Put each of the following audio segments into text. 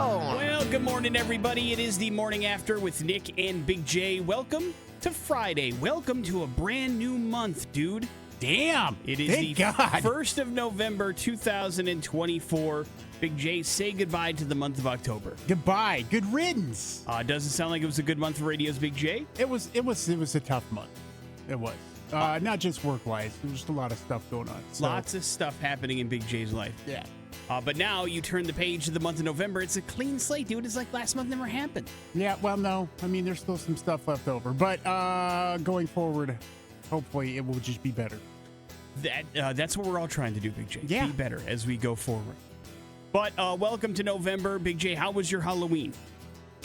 phone. Well, good morning, everybody. It is the morning after with Nick and Big J. Welcome to Friday. Welcome to a brand new month, dude. Damn. It is Thank the God. 1st of November, 2024. Big J, say goodbye to the month of October. Goodbye. Good riddance. Doesn't sound like it was a good month for radio's Big J. It was a tough month. It was. Not just work-wise. There was just a lot of stuff going on. So, Lots of stuff happening in Big J's life. yeah. But now you turn the page to the month of November. It's a clean slate, dude. It's like last month never happened. Yeah, well, no. I mean, there's still some stuff left over. But going forward, hopefully it will just be better. That's what we're all trying to do, Big J. Yeah. Be better as we go forward. But welcome to November. Big J, how was your Halloween?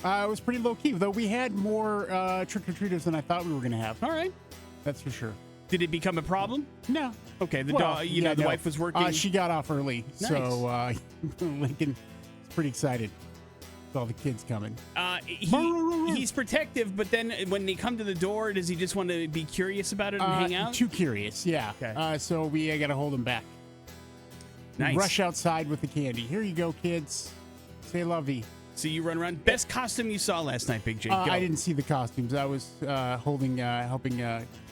It was pretty low-key, though we had more trick-or-treaters than I thought we were going to have. All right. That's for sure. Did it become a problem? No. Okay, the wife was working. She got off early, Nice. so Lincoln is pretty excited with all the kids coming. He's protective, but then when they come to the door, does he just want to be curious about it and hang out? Too curious, yeah. Okay. So we got to hold him back. Nice. Rush outside with the candy. Here you go, kids. Say lovey. So you run around. Best costume you saw last night, Big J. Go. I didn't see the costumes. I was helping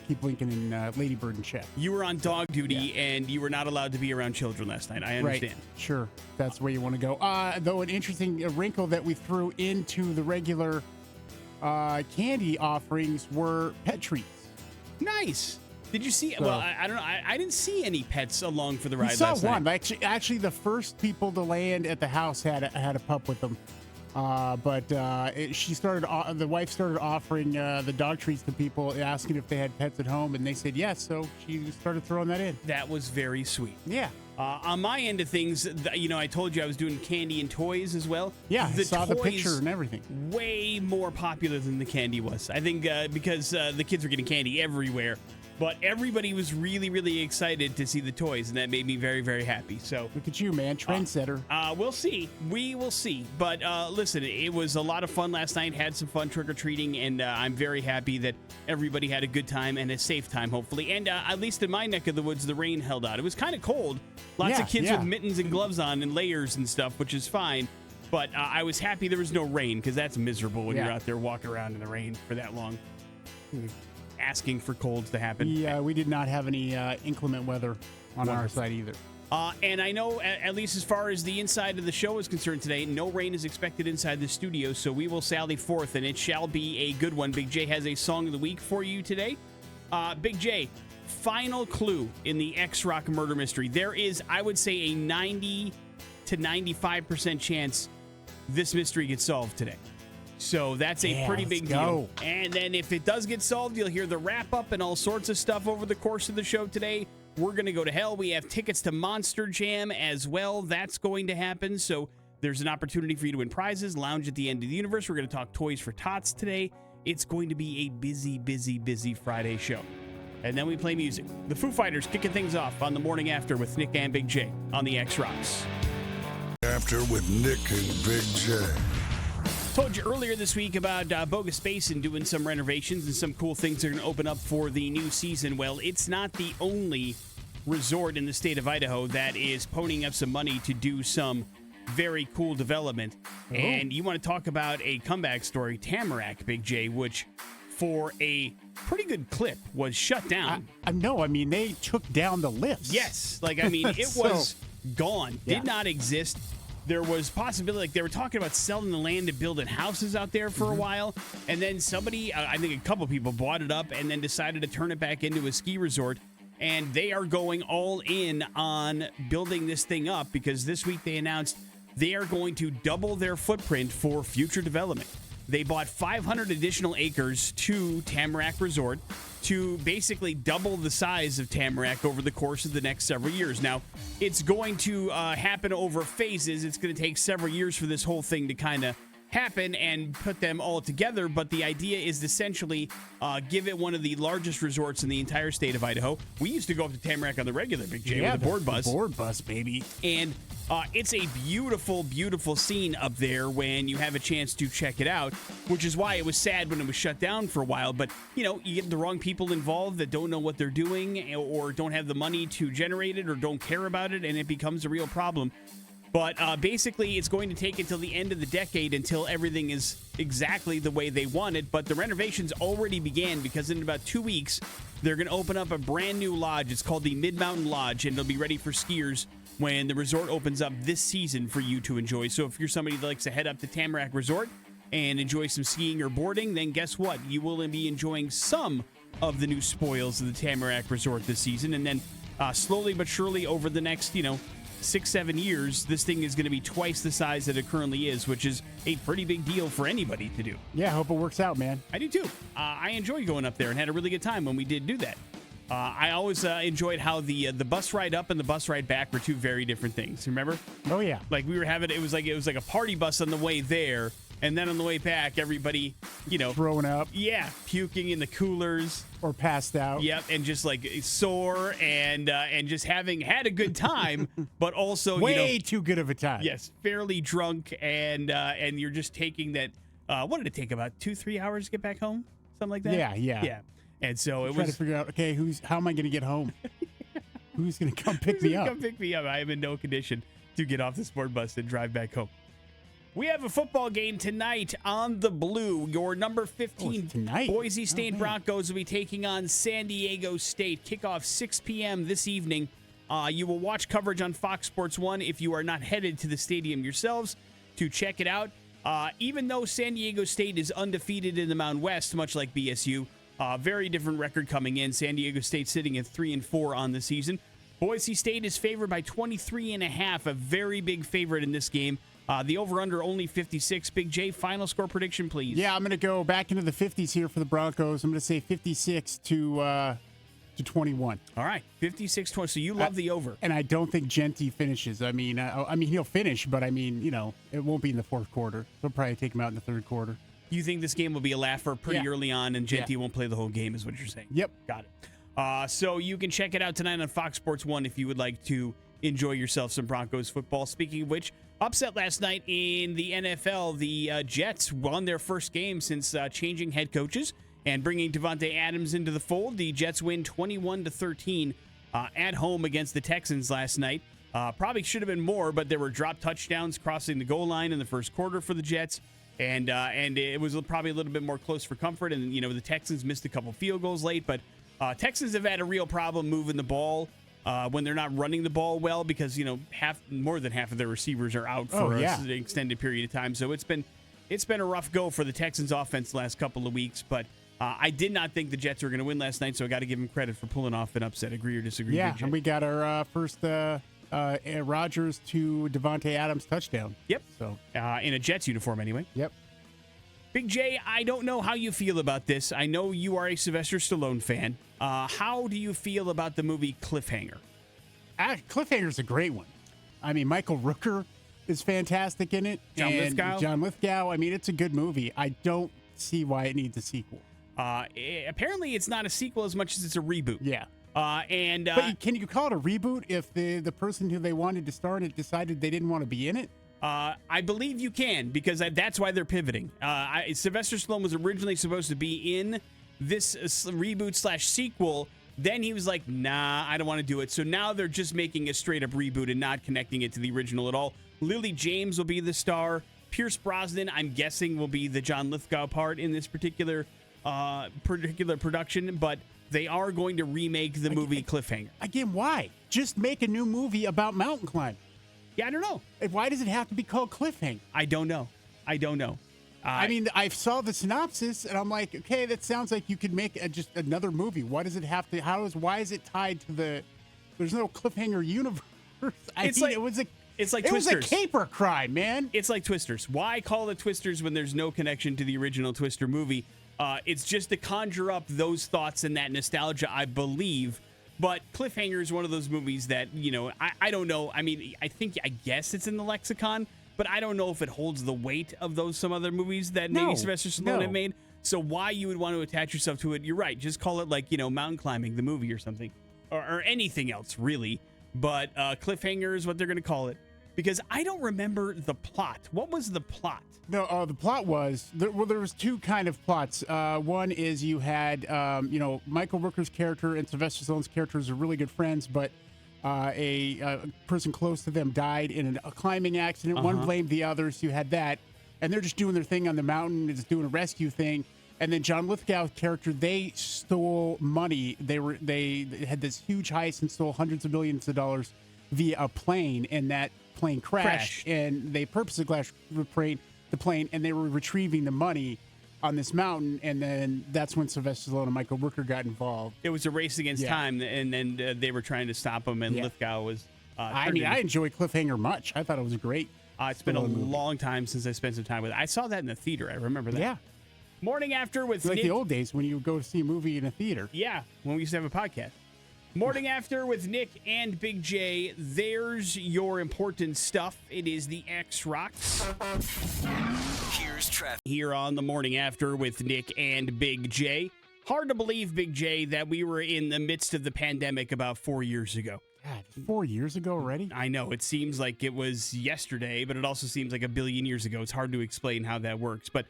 keep Lincoln and Ladybird in check. You were on dog duty, and you were not allowed to be around children last night. I understand. Right. Sure. That's where you want to go. Though an interesting wrinkle that we threw into the regular candy offerings were pet treats. Nice. Did you see? So- Well, I don't know. I didn't see any pets along for the ride We saw last one. night. Actually, the first people to land at the house had a pup with them. But the wife started offering the dog treats to people, asking if they had pets at home, and they said yes. So she started throwing that in. That was very sweet. Yeah. On my end of things, I told you I was doing candy and toys as well. Yeah, the I saw the toys picture and everything. Way more popular than the candy was. I think because the kids were getting candy everywhere. But everybody was really, really excited to see the toys, and that made me very, very happy. So Look at you, man. Trendsetter. we'll see. We will see. But listen, it was a lot of fun last night. Had some fun trick-or-treating, and I'm very happy that everybody had a good time and a safe time, hopefully. And at least in my neck of the woods, the rain held out. It was kind of cold. Lots of kids with mittens and gloves on and layers and stuff, which is fine. But I was happy there was no rain, because that's miserable when you're out there walking around in the rain for that long. Asking for colds to happen. Yeah, we did not have any inclement weather on our side either. And I know, at least as far as the inside of the show is concerned today, no rain is expected inside the studio, so we will sally forth, and it shall be a good one. Big J has a song of the week for you today. Big J, final clue in the Xrock murder mystery. There is, I would say, a 90 to 95% chance this mystery gets solved today. So that's a pretty big deal. And then if it does get solved, you'll hear the wrap up and all sorts of stuff over the course of the show today. We're going to go to hell. We have tickets to Monster Jam as well. That's going to happen. So there's an opportunity for you to win prizes. Lounge at the end of the universe. We're going to talk toys for Tots today. It's going to be a busy, busy, busy Friday show. And then we play music. The Foo Fighters kicking things off on the morning after with Nick and Big J on the Xrocks. After with Nick and Big J. Told you earlier this week about Bogus Basin doing some renovations and some cool things are going to open up for the new season. Well, it's not the only resort in the state of Idaho that is ponying up some money to do some very cool development. Oh. And you want to talk about a comeback story, Tamarack, Big J, which for a pretty good clip was shut down. No, I mean, they took down the lifts. Yes. It was gone. Yeah. Did not exist. There was possibility, they were talking about selling the land and building houses out there for a while. And then somebody, I think a couple people bought it up and then decided to turn it back into a ski resort. And they are going all in on building this thing up because this week they announced they are going to double their footprint for future development. They bought 500 additional acres to Tamarack Resort to basically double the size of Tamarack over the course of the next several years. Now, it's going to happen over phases. It's going to take several years for this whole thing to kind of happen and put them all together, but the idea is essentially give it one of the largest resorts in the entire state of Idaho. We used to go up to Tamarack on the regular, Big J, with the board bus. Board bus, baby. And it's a beautiful, beautiful scene up there when you have a chance to check it out, which is why it was sad when it was shut down for a while. But, you know, you get the wrong people involved that don't know what they're doing or don't have the money to generate it or don't care about it, and it becomes a real problem. But basically, it's going to take until the end of the decade until everything is exactly the way they want it. But the renovations already began because in about 2 weeks, they're going to open up a brand new lodge. It's called the Mid-Mountain Lodge, and it'll be ready for skiers when the resort opens up this season for you to enjoy. So if you're somebody that likes to head up to Tamarack Resort and enjoy some skiing or boarding, then guess what? You will be enjoying some of the new spoils of the Tamarack Resort this season. And then slowly but surely over the next, 6-7 years, this thing is going to be twice the size that it currently is, which is a pretty big deal for anybody to do. Yeah, I hope it works out, man. I do too. I enjoy going up there and had a really good time when we did do that. I always enjoyed how the bus ride up and the bus ride back were two very different things. Remember? Oh yeah. Like we were having it was like a party bus on the way there, and then on the way back, everybody, throwing up. Yeah, puking in the coolers or passed out. Yep, and just like sore and just having had a good time, but also way too good of a time. Yes, fairly drunk, and you're just taking that. What did it take? About 2-3 hours to get back home, something like that. Yeah. And so it trying was to figure out. Okay, how am I going to get home? Who's going to come pick me up? Come pick me up. I am in no condition to get off the sport bus and drive back home. We have a football game tonight on the Blue. Your number 15 Boise State Broncos will be taking on San Diego State. Kickoff 6 p.m. this evening. You will watch coverage on Fox Sports 1 if you are not headed to the stadium yourselves to check it out. Even though San Diego State is undefeated in the Mountain West, much like BSU, very different record coming in. San Diego State sitting at 3-4 on the season. Boise State is favored by 23.5, a very big favorite in this game. The over-under only 56. Big J, final score prediction, please. Yeah, I'm going to go back into the 50s here for the Broncos. I'm going to say 56 to 21. All right, 56-20. So you love the over. And I don't think Genty finishes. I mean, he'll finish, but it won't be in the fourth quarter. They'll probably take him out in the third quarter. You think this game will be a laugher pretty early on, and Genty won't play the whole game, is what you're saying? Yep. Got it. So you can check it out tonight on Fox Sports 1 if you would like to enjoy yourself some Broncos football. Speaking of which, upset last night in the NFL. The Jets won their first game since changing head coaches and bringing Davante Adams into the fold. The Jets win 21-13 at home against the Texans last night. Probably should have been more, but there were drop touchdowns crossing the goal line in the first quarter for the Jets. And it was probably a little bit more close for comfort. And, the Texans missed a couple field goals late. But Texans have had a real problem moving the ball when they're not running the ball well because, more than half of their receivers are out for an extended period of time. So it's been a rough go for the Texans offense the last couple of weeks. But I did not think the Jets were going to win last night, so I got to give them credit for pulling off an upset. Agree or disagree? Yeah, and we got our first Rodgers to Davante Adams touchdown. Yep. So in a Jets uniform anyway. Yep. Big J, I don't know how you feel about this. I know you are a Sylvester Stallone fan. How do you feel about the movie Cliffhanger? Cliffhanger's a great one. I mean, Michael Rooker is fantastic in it. John Lithgow. I mean, it's a good movie. I don't see why it needs a sequel. Apparently, it's not a sequel as much as it's a reboot. Yeah. But can you call it a reboot if the person who they wanted to start it decided they didn't want to be in it? I believe you can because that's why they're pivoting. Sylvester Stallone was originally supposed to be in this reboot/sequel. Then he was like, nah, I don't want to do it. So now they're just making a straight up reboot and not connecting it to the original at all. Lily James will be the star. Pierce Brosnan, I'm guessing, will be the John Lithgow part in this particular production, but they are going to remake the movie Cliffhanger. Again, why? Just make a new movie about mountain climbing. Yeah, I don't know. Why does it have to be called Cliffhanger? I don't know. I mean, I saw the synopsis, and I'm like, okay, that sounds like you could make just another movie. Why does it have to? Why is it tied to the? There's no Cliffhanger universe. It was a caper crime, man. It's like Twisters. Why call it Twisters when there's no connection to the original Twister movie? It's just to conjure up those thoughts and that nostalgia, I believe. But Cliffhanger is one of those movies that, I don't know. I mean, I guess it's in the lexicon, but I don't know if it holds the weight of some other movies that maybe Sylvester Stallone had made. So why you would want to attach yourself to it, you're right. Just call it like, mountain climbing, the movie or something. Or anything else, really. But Cliffhanger is what they're going to call it. Because I don't remember the plot. What was the plot? No, the plot was, there was two kind of plots. One is you had, Michael Rooker's character and Sylvester Stallone's characters are really good friends, but a person close to them died in a climbing accident. One blamed the other, so you had that. And they're just doing their thing on the mountain, just doing a rescue thing. And then John Lithgow's character, they stole money. They had this huge heist and stole hundreds of millions of dollars via a plane, and that plane crashed. And they purposely crashed the plane, and they were retrieving the money on this mountain, and then that's when Sylvester Stallone and Michael Rooker got involved. It was a race against time, and then they were trying to stop him, and Lithgow was... I enjoyed Cliffhanger much. I thought it was a great... it's been a long time since I spent some time with it. I saw that in the theater. I remember that. Yeah. Morning After with Nick. Like the old days when you would go to see a movie in a theater. Yeah, when we used to have a podcast. Morning After with Nick and Big J. There's your important stuff. It is the Xrocks. Here's traffic. Here on the Morning After with Nick and Big J. Hard to believe, Big J, that we were in the midst of the pandemic about 4 years ago. God, 4 years ago already? I know. It seems like it was yesterday, but it also seems like a billion years ago. It's hard to explain how that works. But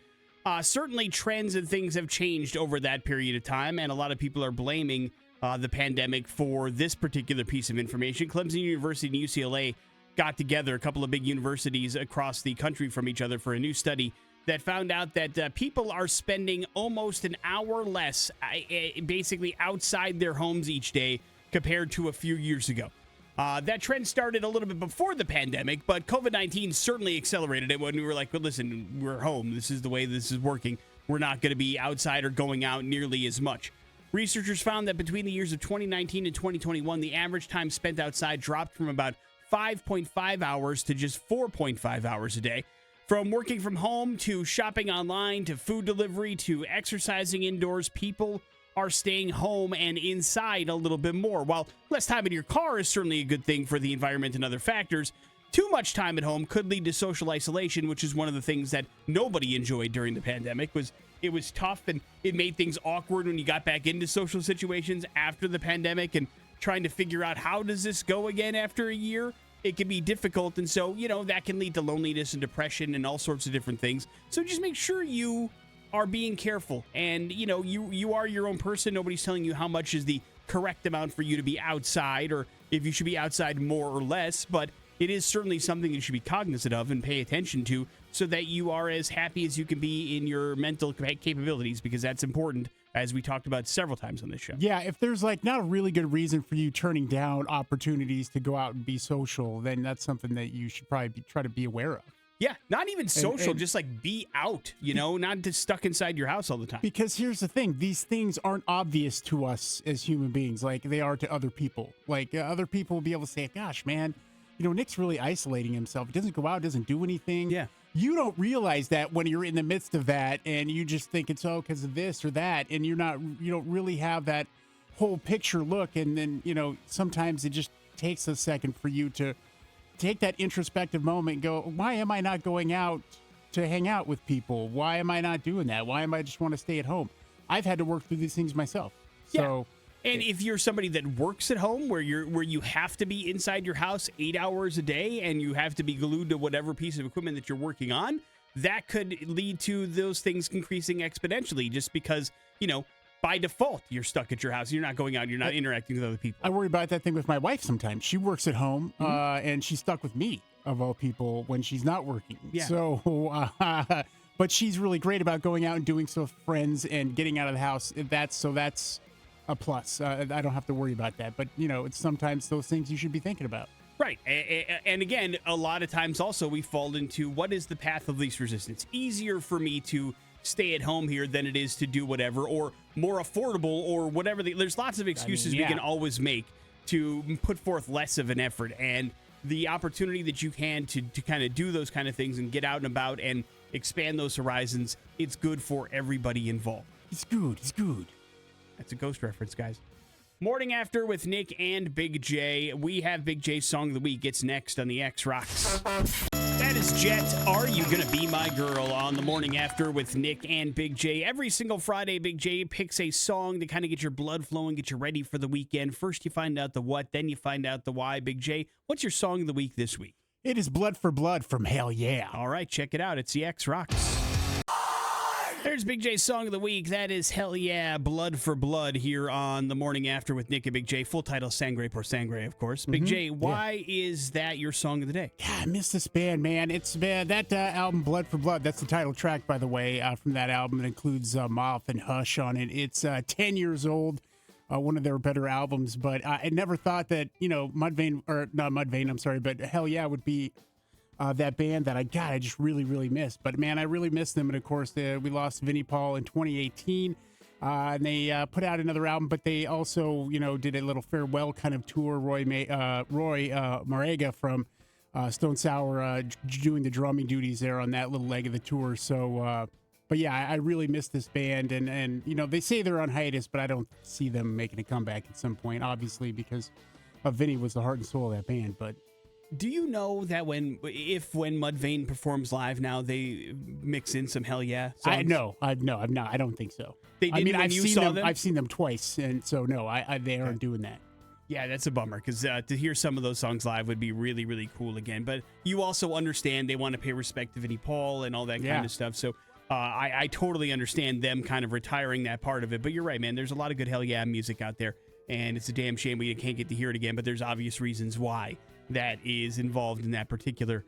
certainly trends and things have changed over that period of time, and a lot of people are blaming the pandemic for this particular piece of information. Clemson University and UCLA got together, a couple of big universities across the country from each other, for a new study that found out that people are spending almost an hour less basically outside their homes each day compared to a few years ago. That trend started a little bit before the pandemic, but COVID-19 certainly accelerated it when we were like, well, listen, we're home. This is the way this is working. We're not going to be outside or going out nearly as much. Researchers found that between the years of 2019 and 2021, the average time spent outside dropped from about 5.5 hours to just 4.5 hours a day. From working from home to shopping online to food delivery to exercising indoors, people are staying home and inside a little bit more. While less time in your car is certainly a good thing for the environment and other factors, too much time at home could lead to social isolation, which is one of the things that nobody enjoyed during the pandemic. It was tough, and it made things awkward when you got back into social situations after the pandemic and trying to figure out how does this go again after a year. It can be difficult, and so, that can lead to loneliness and depression and all sorts of different things. So just make sure you are being careful, and you are your own person. Nobody's telling you how much is the correct amount for you to be outside, or if you should be outside more or less, but it is certainly something you should be cognizant of and pay attention to so that you are as happy as you can be in your mental capabilities, because that's important, as we talked about several times on this show. Yeah, if there's not a really good reason for you turning down opportunities to go out and be social, then that's something that you should probably try to be aware of. Yeah, not even social, just be out, not just stuck inside your house all the time. Because here's the thing, these things aren't obvious to us as human beings like they are to other people. Other people will be able to say, gosh, man, Nick's really isolating himself. He doesn't go out, doesn't do anything. Yeah. You don't realize that when you're in the midst of that, and you just think it's because of this or that, and you don't really have that whole picture look. And then, sometimes it just takes a second for you to take that introspective moment and go, why am I not going out to hang out with people? Why am I not doing that? Why am I just want to stay at home? I've had to work through these things myself. So. And if you're somebody that works at home where you have to be inside your house 8 hours a day and you have to be glued to whatever piece of equipment that you're working on, that could lead to those things increasing exponentially just because, by default, you're stuck at your house. You're not going out. You're not interacting with other people. I worry about that thing with my wife sometimes. She works at home and she's stuck with me, of all people, when she's not working. Yeah. So, but she's really great about going out and doing stuff with friends and getting out of the house. That's a plus. I don't have to worry about that. But, it's sometimes those things you should be thinking about. Right. And again, a lot of times also we fall into what is the path of least resistance. Easier for me to stay at home here than it is to do whatever, or more affordable, or whatever. There's lots of excuses we can always make to put forth less of an effort. And the opportunity that you can to kind of do those kind of things and get out and about and expand those horizons, it's good for everybody involved. It's good. It's good. That's a Ghost reference, guys. Morning After with Nick and Big J. We have Big J's Song of the Week. It's next on the Xrocks. That is Jet, Are You Gonna Be My Girl, on the Morning After with Nick and Big J. Every single Friday, Big J picks a song to kind of get your blood flowing, get you ready for the weekend. First you find out the what, then you find out the why. Big J, what's your Song of the Week this week? It is Blood for Blood from Hellyeah. All right, check it out. It's the Xrocks. There's Big J's song of the week. That is Hellyeah, Blood for Blood here on The Morning After with Nick and Big J. Full title, Sangre por Sangre, of course. Big J, why is that your song of the day? Yeah, I miss this band, man. It's that album, Blood for Blood. That's the title track, by the way, from that album. It includes Moth and Hush on it. It's 10 years old, one of their better albums. But I never thought that, Mudvayne, or not Mudvayne, I'm sorry, but Hellyeah would be that band that I just really, really missed. But, man, I really miss them. And, of course, we lost Vinnie Paul in 2018. And they put out another album, but they also, did a little farewell kind of tour. Roy Marega from Stone Sour doing the drumming duties there on that little leg of the tour. So, but yeah, I really miss this band. And they say they're on hiatus, but I don't see them making a comeback at some point, obviously, because Vinny was the heart and soul of that band. But do you know that when Mudvayne performs live now, they mix in some Hellyeah songs? I'm not. I don't think so. They didn't when I've you seen saw them. I've seen them twice, and so no, they aren't doing that. Yeah, that's a bummer because to hear some of those songs live would be really, really cool again. But you also understand they want to pay respect to Vinnie Paul and all that kind of stuff. So I totally understand them kind of retiring that part of it. But you're right, man. There's a lot of good Hellyeah music out there, and it's a damn shame we can't get to hear it again. But there's obvious reasons why that is involved in that particular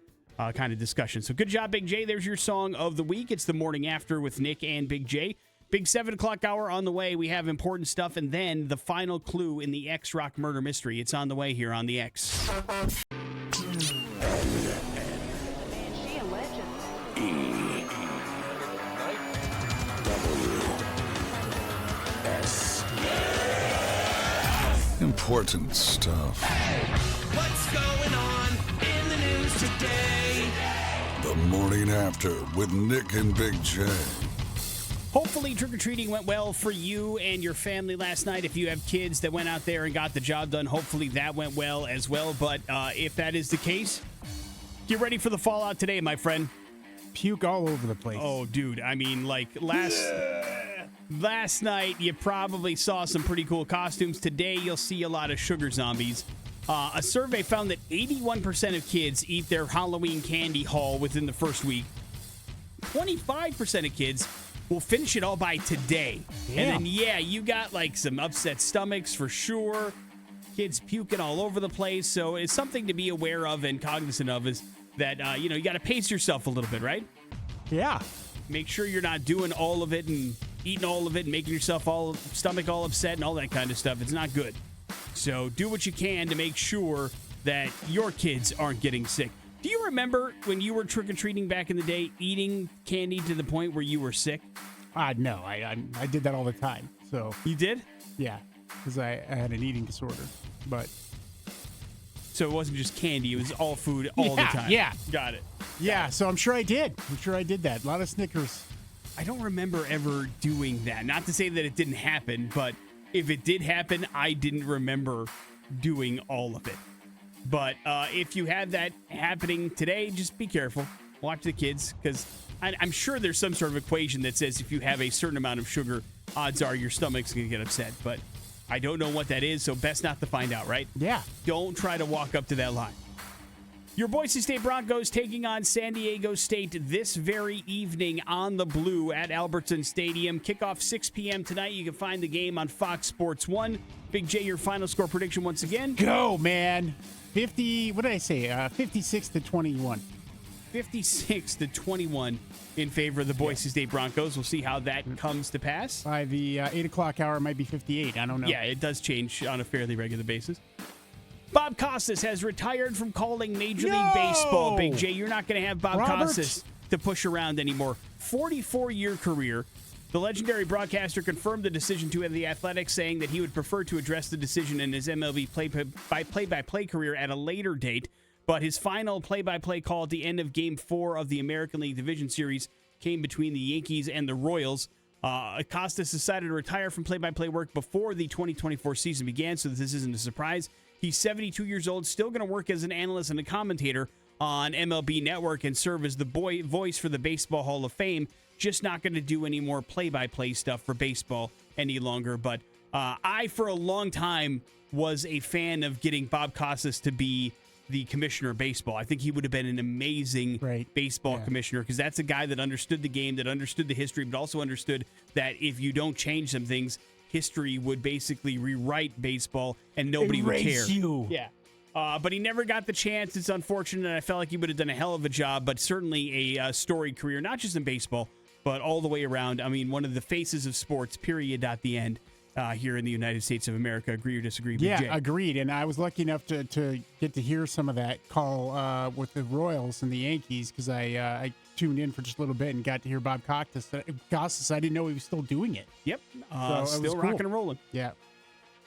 kind of discussion. So good job, Big J. There's your song of the week. It's The Morning After with Nick and Big J. Big 7 o'clock hour on the way. We have important stuff, and then the final clue in the Xrock murder mystery. It's on the way here on the X. Important stuff. What's going on in the news today? The Morning After with Nick and Big J. Hopefully trick-or-treating went well for you and your family last night. If you have kids that went out there and got the job done, hopefully that went well as well. But if that is the case, get ready for the fallout today, my friend. Puke all over the place. Oh, dude. I mean, like last night, you probably saw some pretty cool costumes. Today, you'll see a lot of sugar zombies. A survey found that 81% of kids eat their Halloween candy haul within the first week. 25% of kids will finish it all by today. Damn. And then, you got like some upset stomachs for sure. Kids puking all over the place. So it's something to be aware of and cognizant of is that, you got to pace yourself a little bit, right? Yeah. Make sure you're not doing all of it and eating all of it and making yourself stomach all upset and all that kind of stuff. It's not good. So do what you can to make sure that your kids aren't getting sick. Do you remember when you were trick-or-treating back in the day, eating candy to the point where you were sick? No, I did that all the time. So You did? yeah, because I had an eating disorder. But So it wasn't just candy, it was all food all the time. Yeah. Got it. yeah, so I'm sure I did. that. A lot of Snickers. I don't remember ever doing that. Not to say that it didn't happen, but if it did happen, I didn't remember doing all of it. But if you have that happening today, just be careful. Watch the kids, because I'm sure there's some sort of equation that says if you have a certain amount of sugar, odds are your stomach's going to get upset. But I don't know what that is, so best not to find out, right? Yeah. Don't try to walk up to that line. Your Boise State Broncos taking on San Diego State this very evening on the Blue at Albertson Stadium. Kickoff 6 p.m. tonight. You can find the game on Fox Sports 1. Big J, your final score prediction once again. Go, man. 50, what did I say? 56-21. 56-21 in favor of the Boise State Broncos. We'll see how that comes to pass. By the 8 o'clock hour, it might be 58. I don't know. Yeah, it does change on a fairly regular basis. Bob Costas has retired from calling Major League Baseball. Big J, you're not going to have Bob Costas to push around anymore. 44-year career. The legendary broadcaster confirmed the decision to The Athletic, saying that he would prefer to address the decision in his MLB play-by-play career at a later date. But his final play-by-play call at the end of Game 4 of the American League Division Series came between the Yankees and the Royals. Costas decided to retire from play-by-play work before the 2024 season began, so this isn't a surprise. He's 72 years old, still going to work as an analyst and a commentator on MLB Network and serve as the voice for the Baseball Hall of Fame. Just not going to do any more play-by-play stuff for baseball any longer. But I, for a long time, was a fan of getting Bob Costas to be the commissioner of baseball. I think he would have been an amazing baseball commissioner, because that's a guy that understood the game, that understood the history, but also understood that if you don't change some things, history would basically rewrite baseball and nobody would care. Yeah. But he never got the chance. It's unfortunate. I felt like he would have done a hell of a job, but certainly a storied career, not just in baseball, but all the way around. I mean, one of the faces of sports, period, at the end, here in the United States of America. Agree or disagree? Yeah, BJ? agreed. And I was lucky enough to get to hear some of that call with the Royals and the Yankees, because I tuned in for just a little bit and got to hear Bob Costas. I didn't know he was still doing it. Yep. So still rocking and rolling. Yeah.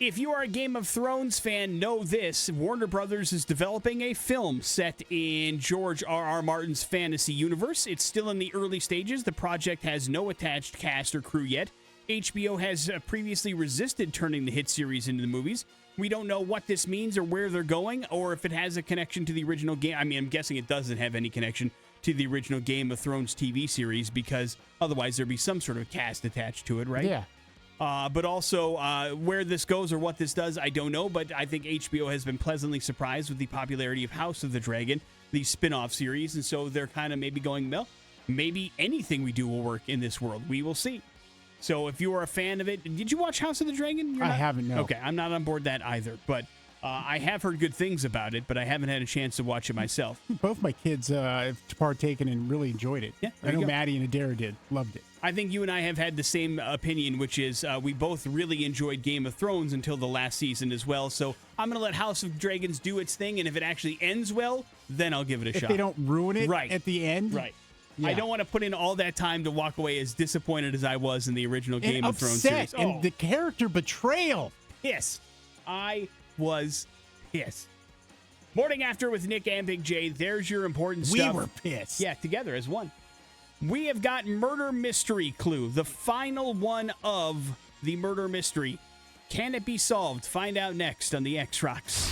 If you are a Game of Thrones fan, know this. Warner Brothers is developing a film set in George R.R. Martin's fantasy universe. It's still in the early stages. The project has no attached cast or crew yet. HBO has previously resisted turning the hit series into the movies. We don't know what this means or where they're going, or if it has a connection to the original game. I mean, I'm guessing it doesn't have any connection to the original Game of Thrones TV series, because otherwise there'd be some sort of cast attached to it, right? Yeah. But also, where this goes or what this does, I don't know. But I think HBO has been pleasantly surprised with the popularity of House of the Dragon, the spin-off series. And so they're kind of maybe going, well, maybe anything we do will work in this world. We will see. So if you are a fan of it, did you watch House of the Dragon? I haven't, no. Okay, I'm not on board that either. But I have heard good things about it, but I haven't had a chance to watch it myself. Both my kids have partaken and really enjoyed it. Yeah, I know Maddie and Adair did. Loved it. I think you and I have had the same opinion, which is we both really enjoyed Game of Thrones until the last season as well. So I'm going to let House of Dragons do its thing, and if it actually ends well, then I'll give it a shot. If they don't ruin it at the end. Right. Yeah. I don't want to put in all that time to walk away as disappointed as I was in the original Game of Thrones series. And the character betrayal. Yes. I was pissed. Morning After with Nick and Big J. There's your important stuff. We were pissed. Yeah, together as one. We have got Murder Mystery Clue, the final one of the murder mystery. Can it be solved? Find out next on the Xrocks.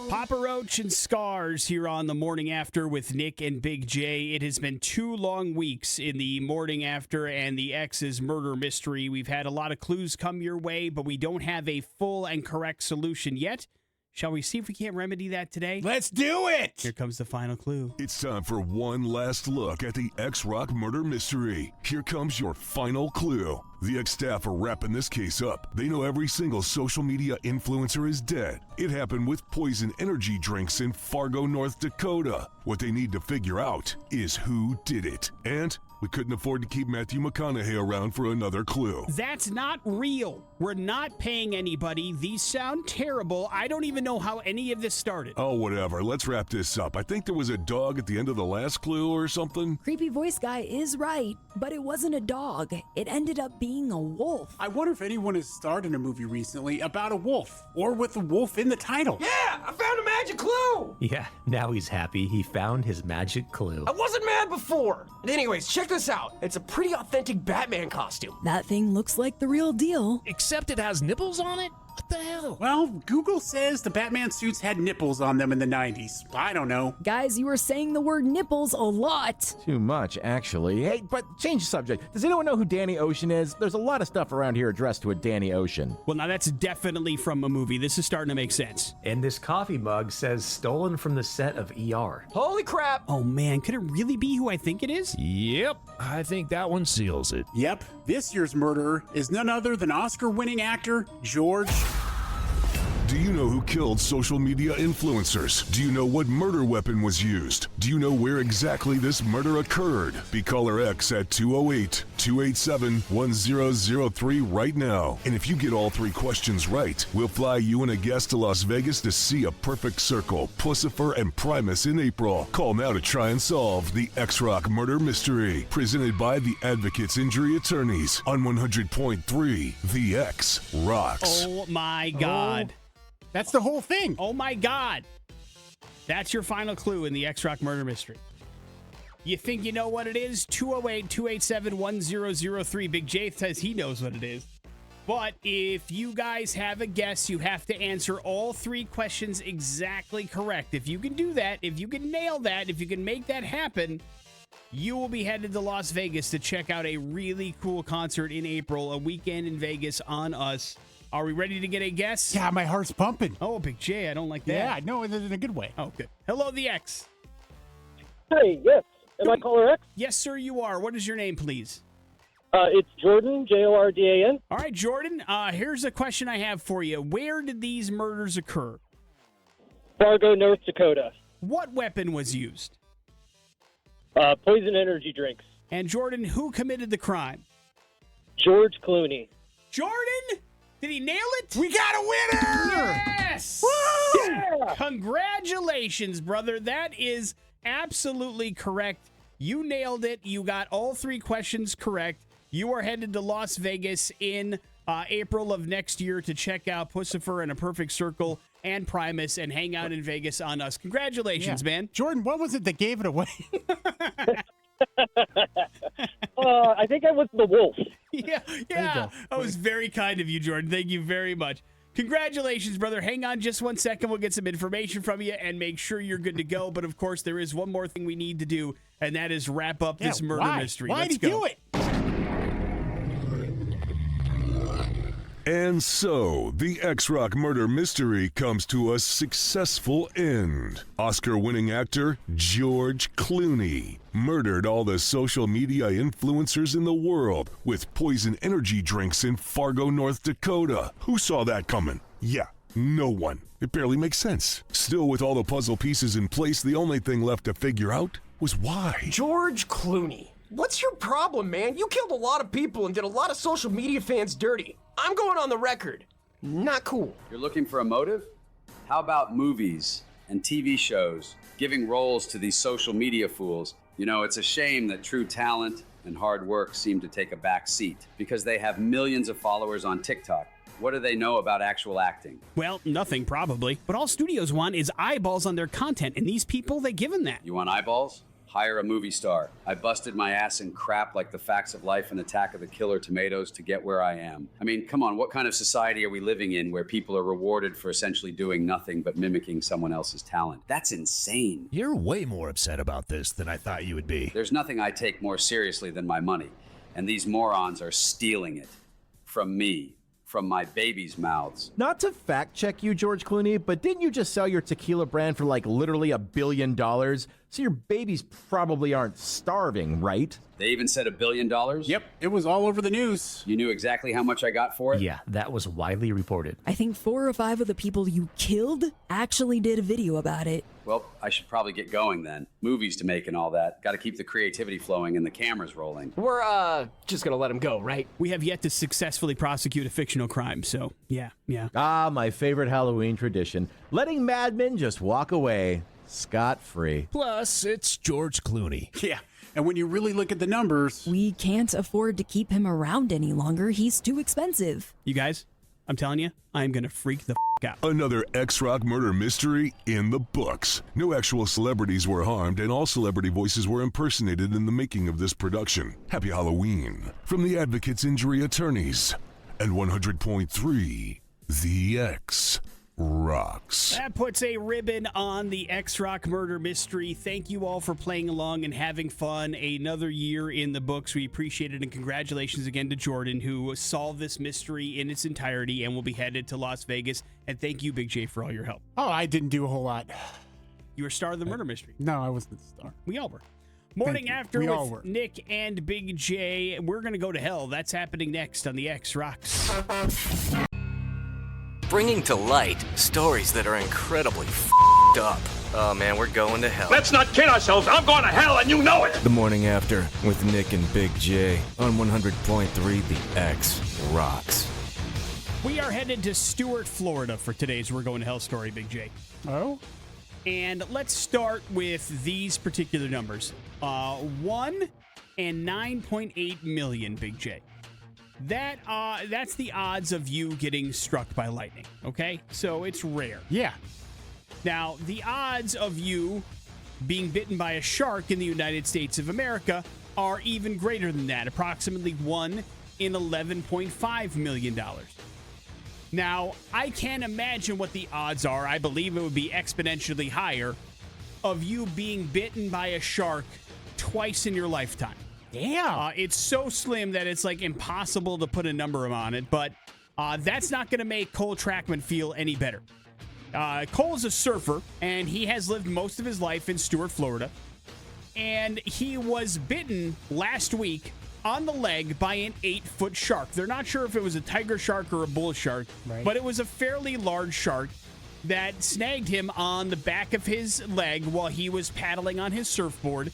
Papa Roach and Scars here on the Morning After with Nick and Big J. It has been 2 long weeks in the Morning After and the X's murder mystery. We've had a lot of clues come your way, but we don't have a full and correct solution yet. Shall we see if we can't remedy that today? Let's do it! Here comes the final clue. It's time for one last look at the Xrock murder mystery. Here comes your final clue. The X-staff are wrapping this case up. They know every single social media influencer is dead. It happened with poison energy drinks in Fargo, North Dakota. What they need to figure out is who did it. And we couldn't afford to keep Matthew McConaughey around for another clue. That's not real. We're not paying anybody. These sound terrible. I don't even know how any of this started. Oh, whatever. Let's wrap this up. I think there was a dog at the end of the last clue or something. Creepy voice guy is right, but it wasn't a dog. It ended up being a wolf. I wonder if anyone has starred in a movie recently about a wolf, or with a wolf in the title. Yeah, I found a magic clue! Yeah, now he's happy. He found his magic clue. I wasn't mad before! And anyways, check this out. It's a pretty authentic Batman costume. That thing looks like the real deal. Except it has nipples on it? What the hell? Well, Google says the Batman suits had nipples on them in the 90s. I don't know. Guys, you were saying the word nipples a lot. Too much, actually. Hey, but change the subject. Does anyone know who Danny Ocean is? There's a lot of stuff around here addressed to a Danny Ocean. Well, now that's definitely from a movie. This is starting to make sense. And this coffee mug says stolen from the set of ER. Holy crap! Oh man, could it really be who I think it is? Yep, I think that one seals it. Yep, this year's murderer is none other than Oscar-winning actor George. Do you know who killed social media influencers? Do you know what murder weapon was used? Do you know where exactly this murder occurred? Be caller X at 208-287-1003 right now. And if you get all 3 questions right, we'll fly you and a guest to Las Vegas to see A Perfect Circle, Pussifer, and Primus in April. Call now to try and solve the Xrock murder mystery. Presented by the Advocates Injury Attorneys on 100.3 The X Rocks. Oh my God. That's the whole thing. Oh my God. That's your final clue in the Xrock murder mystery. You think you know what it is? 208-287-1003. Big J says he knows what it is. But if you guys have a guess, you have to answer all 3 questions exactly correct. If you can do that, if you can nail that, if you can make that happen, you will be headed to Las Vegas to check out a really cool concert in April, a weekend in Vegas on us. Are we ready to get a guess? Yeah, my heart's pumping. Oh, Big J, I don't like that. Yeah, no, in a good way. Oh, good. Hello, the X. Hey, yes. Am I caller X? Yes, sir, you are. What is your name, please? It's Jordan, Jordan. All right, Jordan, here's a question I have for you. Where did these murders occur? Fargo, North Dakota. What weapon was used? Poison energy drinks. And Jordan, who committed the crime? George Clooney. Jordan? Did he nail it? We got a winner! Yes! Woo! Yeah! Congratulations, brother. That is absolutely correct. You nailed it. You got all 3 questions correct. You are headed to Las Vegas in April of next year to check out Pussifer and A Perfect Circle and Primus and hang out in Vegas on us. Congratulations, man. Jordan, what was it that gave it away? I think I was the wolf. Yeah. That was very kind of you, Jordan. Thank you very much. Congratulations, brother. Hang on just 1 second. We'll get some information from you and make sure you're good to go. But, of course, there is one more thing we need to do, and that is wrap up this murder mystery. Why'd Let's he go. do it? And so, the Xrock murder mystery comes to a successful end. Oscar-winning actor George Clooney murdered all the social media influencers in the world with poison energy drinks in Fargo, North Dakota. Who saw that coming? Yeah, no one. It barely makes sense. Still, with all the puzzle pieces in place, the only thing left to figure out was why. George Clooney. What's your problem, man? You killed a lot of people and did a lot of social media fans dirty. I'm going on the record. Not cool. You're looking for a motive? How about movies and TV shows giving roles to these social media fools? You know, it's a shame that true talent and hard work seem to take a back seat because they have millions of followers on TikTok. What do they know about actual acting? Well, nothing probably. But all studios want is eyeballs on their content, and these people, they give them that. You want eyeballs? Hire a movie star. I busted my ass in crap like The Facts of Life and Attack of the Killer Tomatoes to get where I am. I mean, come on, what kind of society are we living in where people are rewarded for essentially doing nothing but mimicking someone else's talent? That's insane. You're way more upset about this than I thought you would be. There's nothing I take more seriously than my money, and these morons are stealing it from me. From my babies' mouths. Not to fact check you, George Clooney, but didn't you just sell your tequila brand for like literally $1 billion? So your babies probably aren't starving, right? They even said $1 billion? Yep, it was all over the news. You knew exactly how much I got for it? Yeah, that was widely reported. I think 4 or 5 of the people you killed actually did a video about it. Well, I should probably get going then. Movies to make and all that. Got to keep the creativity flowing and the cameras rolling. We're, just gonna let him go, right? We have yet to successfully prosecute a fictional crime, so yeah. Ah, my favorite Halloween tradition. Letting madmen just walk away scot-free. Plus, it's George Clooney. Yeah, and when you really look at the numbers... We can't afford to keep him around any longer. He's too expensive. You guys, I'm telling you, I'm going to freak the out. Another Xrock murder mystery in the books. No actual celebrities were harmed, and all celebrity voices were impersonated in the making of this production. Happy Halloween from the Advocates Injury Attorneys and 100.3 The X Rocks. That puts a ribbon on the Xrock murder mystery. Thank you all for playing along and having fun. Another year in the books. We appreciate it, and congratulations again to Jordan, who solved this mystery in its entirety and will be headed to Las Vegas. And thank you, Big J, for all your help. Oh, I didn't do a whole lot. You were star of the murder mystery. No, I wasn't the star. We all were. Morning After We all with were. Nick and Big J. We're going to go to hell. That's happening next on the X Rocks. Bringing to light stories that are incredibly f***ed up. Oh man, we're going to hell. Let's not kid ourselves. I'm going to hell and you know it. The Morning After with Nick and Big J on 100.3 The X Rocks. We are headed to Stuart, Florida for today's We're Going to Hell story, Big J. Oh? And let's start with these particular numbers. 1 and 9.8 million, Big J. That's the odds of you getting struck by lightning, okay? So it's rare. Yeah. Now, the odds of you being bitten by a shark in the United States of America are even greater than that, approximately 1 in $11.5 million. Now, I can't imagine what the odds are. I believe it would be exponentially higher of you being bitten by a shark twice in your lifetime. Yeah. It's so slim that it's like impossible to put a number on it, but That's not going to make Cole Trackman feel any better. Cole is a surfer, and he has lived most of his life in Stuart, Florida. And he was bitten last week on the leg by an 8-foot shark. They're not sure if it was a tiger shark or a bull shark, but it was a fairly large shark that snagged him on the back of his leg while he was paddling on his surfboard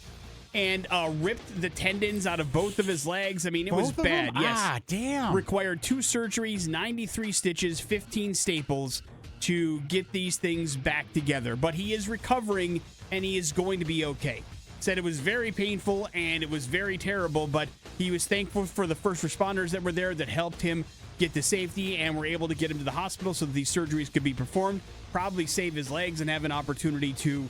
and ripped the tendons out of both of his legs. I mean, it was bad. Yes. Ah, damn. Required 2 surgeries, 93 stitches, 15 staples to get these things back together. But he is recovering, and he is going to be okay. Said it was very painful and it was very terrible, but he was thankful for the first responders that were there that helped him get to safety and were able to get him to the hospital so that these surgeries could be performed, probably save his legs and have an opportunity to,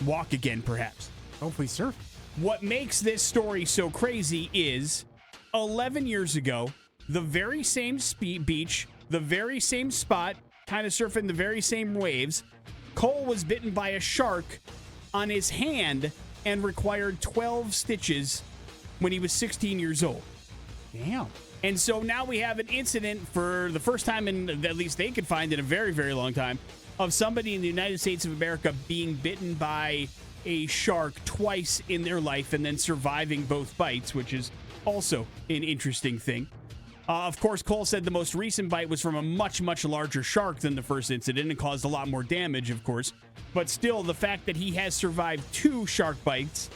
walk again, perhaps. Hopefully surf. What makes this story so crazy is 11 years ago, the very same beach, the very same spot, kind of surfing the very same waves, Cole was bitten by a shark on his hand and required 12 stitches when he was 16 years old. Damn. And so now we have an incident for the first time in, at least they could find in a very, very long time, of somebody in the United States of America being bitten by a shark twice in their life and then surviving both bites, which is also an interesting thing. Of course, Cole said the most recent bite was from a much, much larger shark than the first incident and caused a lot more damage, of course. But still, the fact that he has survived 2 shark bites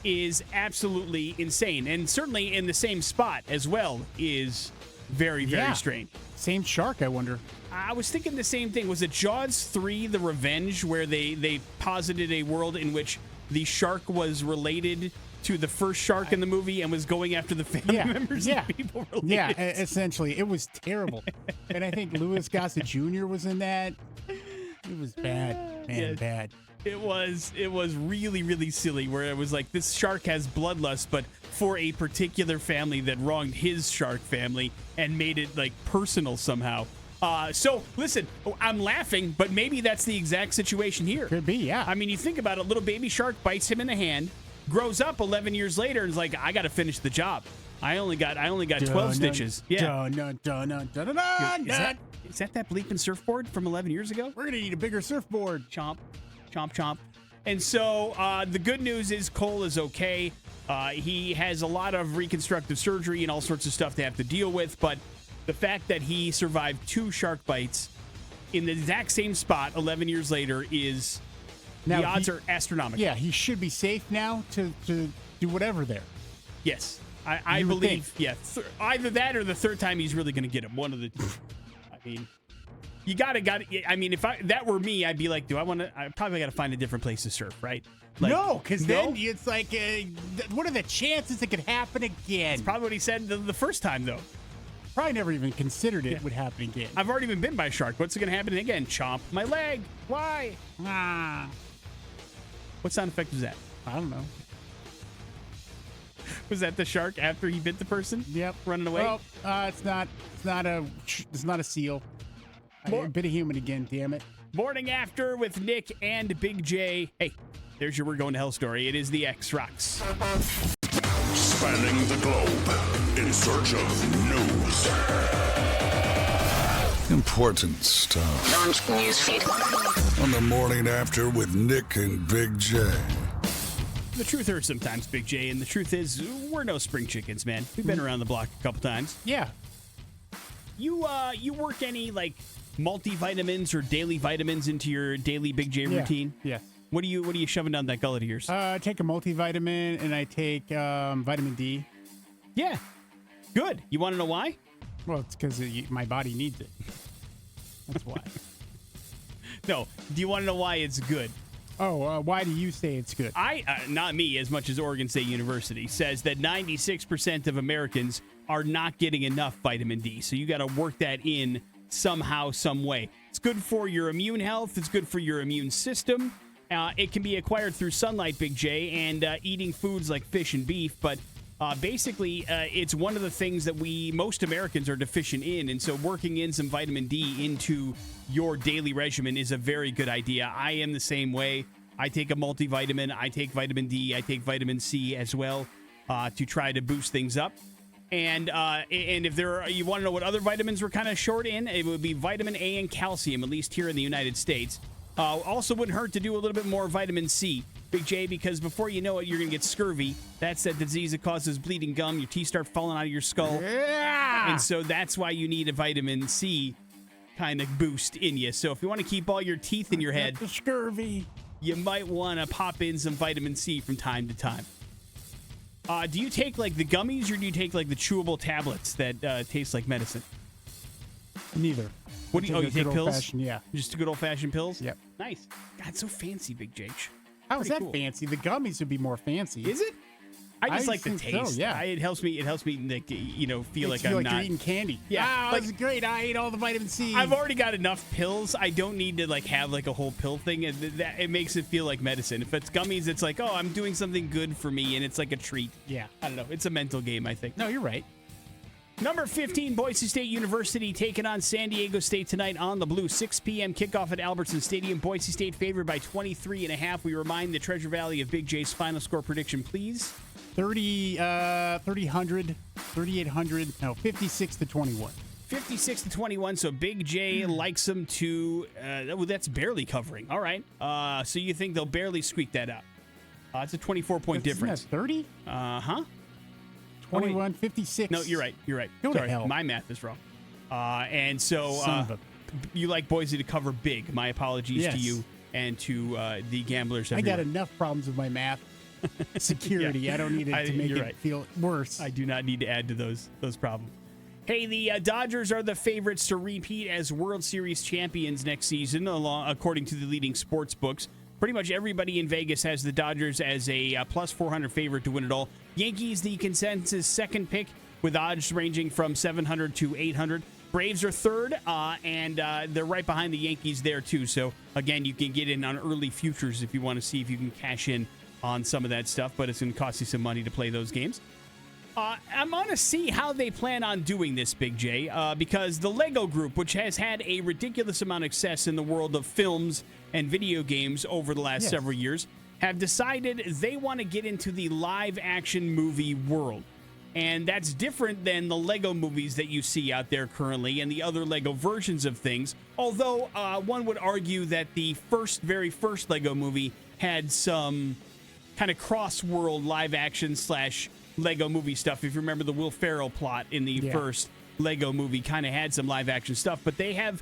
is absolutely insane. And certainly in the same spot as well is very, very strange. Same shark, I wonder. I was thinking the same thing. Was it Jaws 3, The Revenge, where they posited a world in which the shark was related to the first shark in the movie and was going after the family members of people related? Yeah, essentially. It was terrible. And I think Louis Gossett Jr. was in that. It was bad. Man, bad. It was really, really silly, where it was like, this shark has bloodlust, but for a particular family that wronged his shark family and made it like personal somehow. So listen, I'm laughing, but maybe that's the exact situation here. Could be, yeah. I mean, you think about it, little baby shark bites him in the hand, grows up 11 years later, and is like, I got to finish the job. I only got 12 stitches. Yeah. Is that bleeping surfboard from 11 years ago? We're going to need a bigger surfboard. Chomp, chomp, chomp. And so the good news is Cole is okay. He has a lot of reconstructive surgery and all sorts of stuff to have to deal with, but the fact that he survived 2 shark bites in the exact same spot 11 years later is... Now, the odds are astronomical. Yeah, he should be safe now to do whatever there. Yes. I believe, either that or the third time he's really going to get him. One of the two. I mean, you got to. I mean, if that were me, I'd be like, I probably got to find a different place to surf, right? Like, no, because then it's like, what are the chances it could happen again? That's probably what he said the first time, though. Probably never even considered it would happen again. I've already been bitten by a shark. What's going to happen again? Chomp my leg. Why? What sound effect was that? I don't know. Was that the shark after he bit the person? Yep. Running away? Well, it's not a seal. I bit a human again, damn it. Morning After with Nick and Big J. Hey, there's your We're Going to Hell story. It is the Xrocks. Spanning the globe in search of news. Important stuff. On the Morning After with Nick and Big J. The truth hurts sometimes, Big J, and the truth is, we're no spring chickens, man. We've been around the block a couple times. Yeah. You work any, like, multivitamins or daily vitamins into your daily Big J routine? Yeah. What are you shoving down that gullet of yours? I take a multivitamin, and I take vitamin D. Yeah. Good. You want to know why? Well, it's because my body needs it. That's why. No. Do you want to know why it's good? Oh, why do you say it's good? Not me, as much as Oregon State University says that 96% of Americans are not getting enough vitamin D. So you got to work that in somehow, some way. It's good for your immune health. It's good for your immune system. It can be acquired through sunlight, Big J, and eating foods like fish and beef. But basically, it's one of the things that most Americans are deficient in. And so working in some vitamin D into your daily regimen is a very good idea. I am the same way. I take a multivitamin. I take vitamin D. I take vitamin C as well to try to boost things up. And if you want to know what other vitamins we're kind of short in, it would be vitamin A and calcium, at least here in the United States. Also wouldn't hurt to do a little bit more vitamin C, Big J, because before you know it, you're going to get scurvy. That's that disease that causes bleeding gum. Your teeth start falling out of your skull. Yeah! And so that's why you need a vitamin C kind of boost in you. So if you want to keep all your teeth in your head, The scurvy. you might want to pop in some vitamin C from time to time. Do you take like the gummies or do you take like the chewable tablets that taste like medicine? Neither. What do you? Oh, you take pills? Old-fashioned, yeah. Just good old fashioned pills. Yep. Nice. God, so fancy, Big J. How is Pretty that cool. fancy? The gummies would be more fancy. Is it? I just I like the think so, taste. yeah. It helps me. Like, feel like I'm you're not eating candy. Yeah, Wow, that's great. I ate all the vitamin C. I've already got enough pills. I don't need to like have like a whole pill thing. It makes it feel like medicine. If it's gummies, it's like, oh, I'm doing something good for me, and it's like a treat. Yeah. I don't know. It's a mental game, I think. No, you're right. Number 15, Boise State University taking on San Diego State tonight on the Blue. 6 p.m. kickoff at Albertson Stadium. Boise State favored by 23.5. We remind the Treasure Valley of Big J's final score prediction, please. 3,800, 56 to 21. 56 to 21, so Big J likes them to, that's barely covering. All right. So you think they'll barely squeak that out. It's a 24-point difference. Isn't that 30? Uh-huh. 21, 56. No, you're right. You're right. Go to Sorry, hell. my math is wrong. And so Son of a- you like Boise to cover big. My apologies to Yes. you and to the gamblers I everywhere. got enough problems with my math. Security. Yeah. I don't need it to make you're it right. feel worse. I do not need to add to those problems. Hey, the Dodgers are the favorites to repeat as World Series champions next season, according to the leading sports books. Pretty much everybody in Vegas has the Dodgers as a plus 400 favorite to win it all. Yankees, the consensus second pick, with odds ranging from 700 to 800. Braves are third, and they're right behind the Yankees there, too. So, again, you can get in on early futures if you want to see if you can cash in on some of that stuff, but it's going to cost you some money to play those games. I'm going to see how they plan on doing this, Big J, because the Lego Group, which has had a ridiculous amount of success in the world of films and video games over the last several years, have decided they want to get into the live-action movie world. And that's different than the Lego movies that you see out there currently and the other Lego versions of things. Although one would argue that the very first Lego movie had some kind of cross-world live-action / Lego movie stuff. If you remember the Will Ferrell plot in the first Lego movie, kind of had some live-action stuff. But they have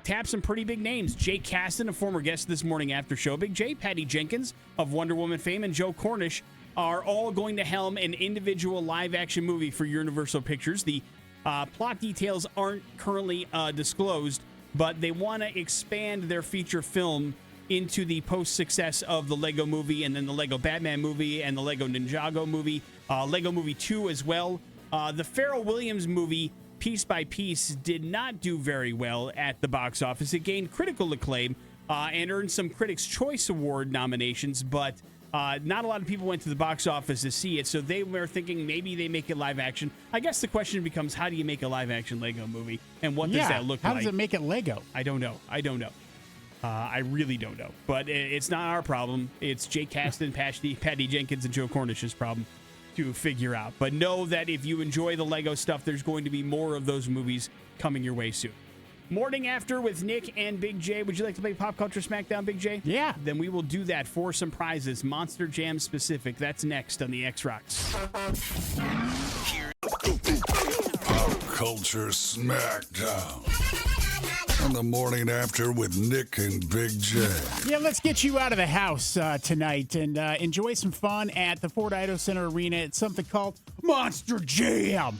tapped some pretty big names. Jake Kasdan, a former guest this morning after show, Big J, Patty Jenkins of Wonder Woman fame, and Joe Cornish are all going to helm an individual live-action movie for Universal Pictures. The plot details aren't currently disclosed, but they want to expand their feature film into the post-success of the Lego movie and then the Lego Batman movie and the Lego Ninjago movie, Lego Movie 2 as well. The Pharrell Williams movie, Piece by Piece, did not do very well at the box office. It gained critical acclaim and earned some Critics' Choice Award nominations, but not a lot of people went to the box office to see it, so they were thinking maybe they make it live action. I guess the question becomes, how do you make a live action Lego movie, and what does that look like? How does it make it Lego? I don't know. I really don't know. But it's not our problem. It's Jake Kasdan, Patty Jenkins, and Joe Cornish's problem to figure out. But know that if you enjoy the Lego stuff, there's going to be more of those movies coming your way soon. Morning After with Nick and Big J. Would you like to play Pop Culture Smackdown, Big J? Yeah. Then we will do that for some prizes, Monster Jam specific. That's next on the Xrocks. Pop Culture Smackdown. On the Morning After with Nick and Big J. Yeah, let's get you out of the house tonight and enjoy some fun at the Ford Idaho Center Arena. It's something called Monster Jam.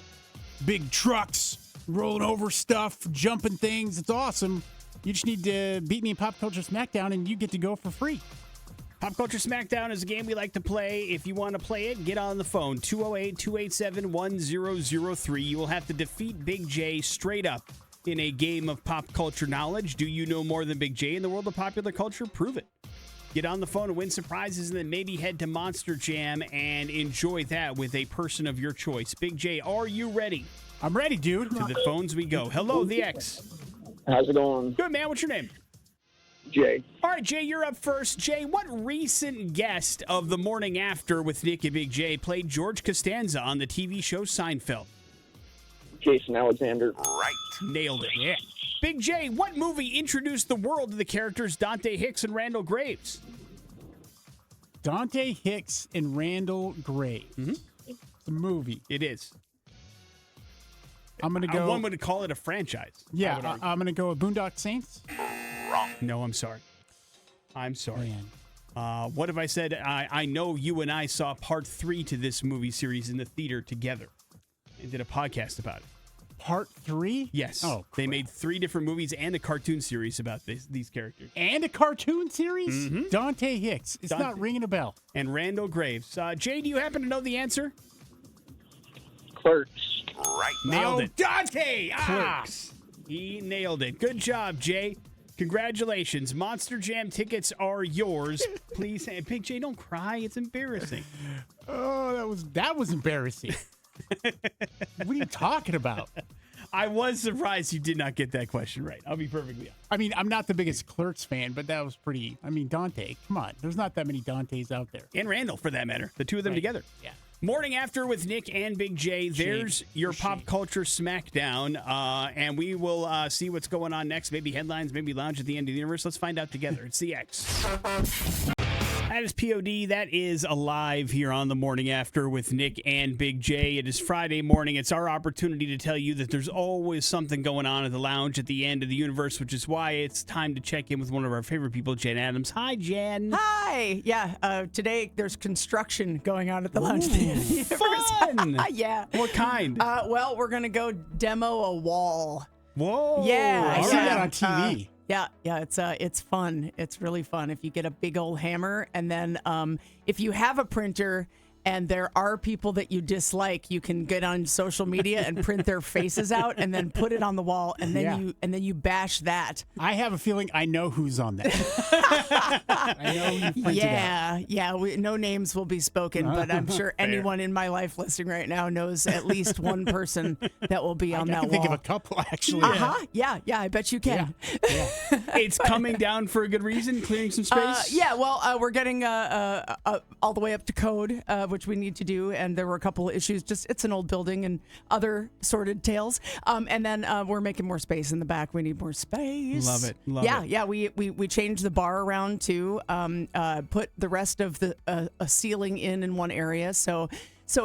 Big trucks, rolling over stuff, jumping things. It's awesome. You just need to beat me in Pop Culture Smackdown and you get to go for free. Pop Culture Smackdown is a game we like to play. If you want to play it, get on the phone, 208-287-1003. You will have to defeat Big J straight up in a game of pop culture knowledge. Do you know more than Big J in the world of popular culture? Prove it. Get on the phone and win some prizes, and then maybe head to Monster Jam and enjoy that with a person of your choice. Big J, are you ready? I'm ready, dude. To the phones we go. Hello, the X. How's it going? Good, man. What's your name? Jay. All right, Jay, you're up first. Jay, what recent guest of the Morning After with Nick and Big J played George Costanza on the TV show Seinfeld? Jason Alexander. Right. Nailed it. Yeah. Big J, what movie introduced the world to the characters Dante Hicks and Randall Graves? Dante Hicks and Randall Graves. Mm-hmm. The movie. It is. I'm going to go. One would call it a franchise. Yeah, I'm going to go with Boondock Saints. Wrong. No, I'm sorry. I'm sorry. What if I said I know you and I saw part 3 to this movie series in the theater together and did a podcast about it? Part 3? Yes. Oh, they made 3 different movies and a cartoon series about these characters. And a cartoon series? Mm-hmm. Dante Hicks. It's not ringing a bell. And Randall Graves. Jay, do you happen to know the answer? Clerks. Right. Nailed it. Dante! Clerks. He nailed it. Good job, Jay. Congratulations. Monster Jam tickets are yours. Please, Big J, don't cry. It's embarrassing. Oh, that was embarrassing. What are you talking about? I was surprised you did not get that question right. I'll be perfectly honest. I mean, I'm not the biggest Clerks fan, but that was pretty. I mean, Dante, come on. There's not that many Dantes out there. And Randall, for that matter. The two of them together. Yeah. Morning After with Nick and Big J. There's your pop culture smackdown. And we will see what's going on next. Maybe headlines, maybe Lounge at the End of the Universe. Let's find out together. It's the X. That is POD. That is Alive here on the Morning After with Nick and Big J. It is Friday morning. It's our opportunity to tell you that there's always something going on at the Lounge at the End of the Universe, which is why it's time to check in with one of our favorite people, Jen Adams. Hi, Jen. Hi. Yeah, today there's construction going on at the Lounge at the End of the Universe. Fun. Yeah. What kind? Well, we're going to go demo a wall. Whoa. Yeah. I see that on TV. Yeah, it's fun. It's really fun if you get a big old hammer, and then if you have a printer and there are people that you dislike, you can get on social media and print their faces out and then put it on the wall, and then you bash that. I have a feeling I know who's on that. I know who you printed out. Yeah. No names will be spoken, but I'm sure anyone in my life listening right now knows at least one person that will be on that wall. I can think of a couple, actually. Yeah, I bet you can. Yeah. It's coming down for a good reason, clearing some space? We're getting all the way up to code, which we need to do, and there were a couple of issues. It's an old building and other sordid tales. And then we're making more space in the back. We need more space. Love it. Yeah. We changed the bar around to put the rest of the a ceiling in one area. So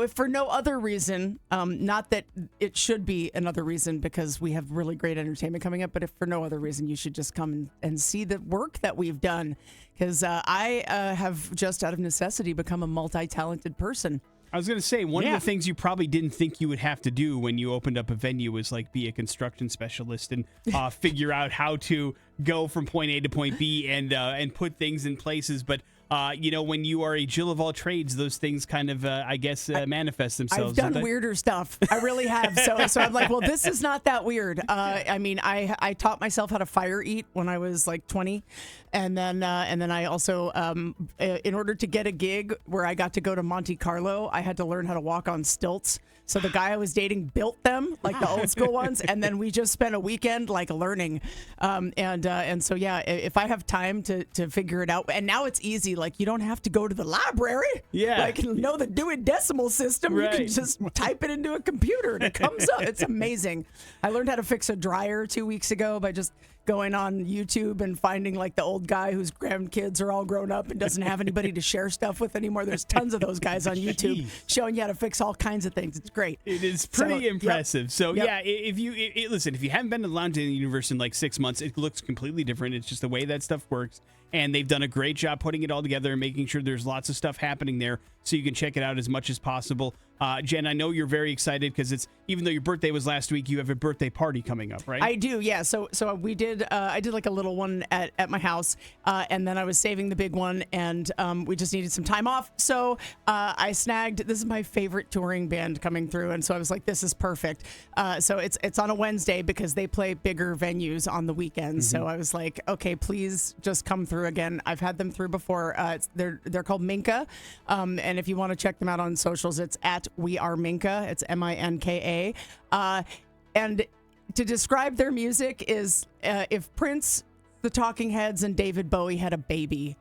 if for no other reason, not that it should be another reason because we have really great entertainment coming up, but if for no other reason, you should just come and see the work that we've done. Because I have just out of necessity become a multi-talented person. I was going to say, one of the things you probably didn't think you would have to do when you opened up a venue was like be a construction specialist and figure out how to go from point A to point B and put things in places. But when you are a Jill of all trades, those things kind of, manifest themselves. I've done weirder stuff. I really have. So I'm like, well, this is not that weird. I taught myself how to fire eat when I was like 20. And then I also, in order to get a gig where I got to go to Monte Carlo, I had to learn how to walk on stilts. So the guy I was dating built them, like the old school ones, and then we just spent a weekend like learning. So if I have time to figure it out, and now it's easy. Like you don't have to go to the library. Yeah, like know the Dewey Decimal System. Right. You can just type it into a computer and it comes up. It's amazing. I learned how to fix a dryer 2 weeks ago by just going on YouTube and finding like the old guy whose grandkids are all grown up and doesn't have anybody to share stuff with anymore. There's tons of those guys on YouTube showing you how to fix all kinds of things. It's great. It is pretty impressive. Yep. So if you listen, if you haven't been to the Lounge in the Universe in like 6 months, it looks completely different. It's just the way that stuff works. And they've done a great job putting it all together and making sure there's lots of stuff happening there so you can check it out as much as possible. Jen, I know you're very excited because even though your birthday was last week, you have a birthday party coming up, right? I do, yeah. So we did. I did like a little one at my house, and then I was saving the big one, and we just needed some time off. So I snagged. This is my favorite touring band coming through, and so I was like, this is perfect. So it's on a Wednesday because they play bigger venues on the weekends. Mm-hmm. So I was like, okay, please just come through again. I've had them through before. They're called Minka, and if you want to check them out on socials, it's at We Are Minka. It's MINKA. And to describe their music is if Prince, the Talking Heads, and David Bowie had a baby,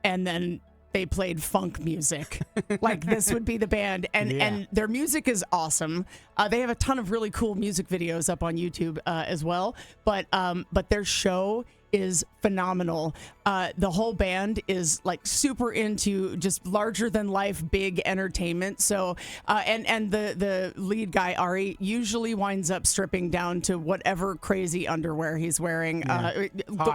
and then they played funk music. Like this would be the band, and their music is awesome. They have a ton of really cool music videos up on YouTube as well. But their show is phenomenal. The whole band is like super into just larger than life big entertainment. So and the lead guy Ari usually winds up stripping down to whatever crazy underwear he's wearing.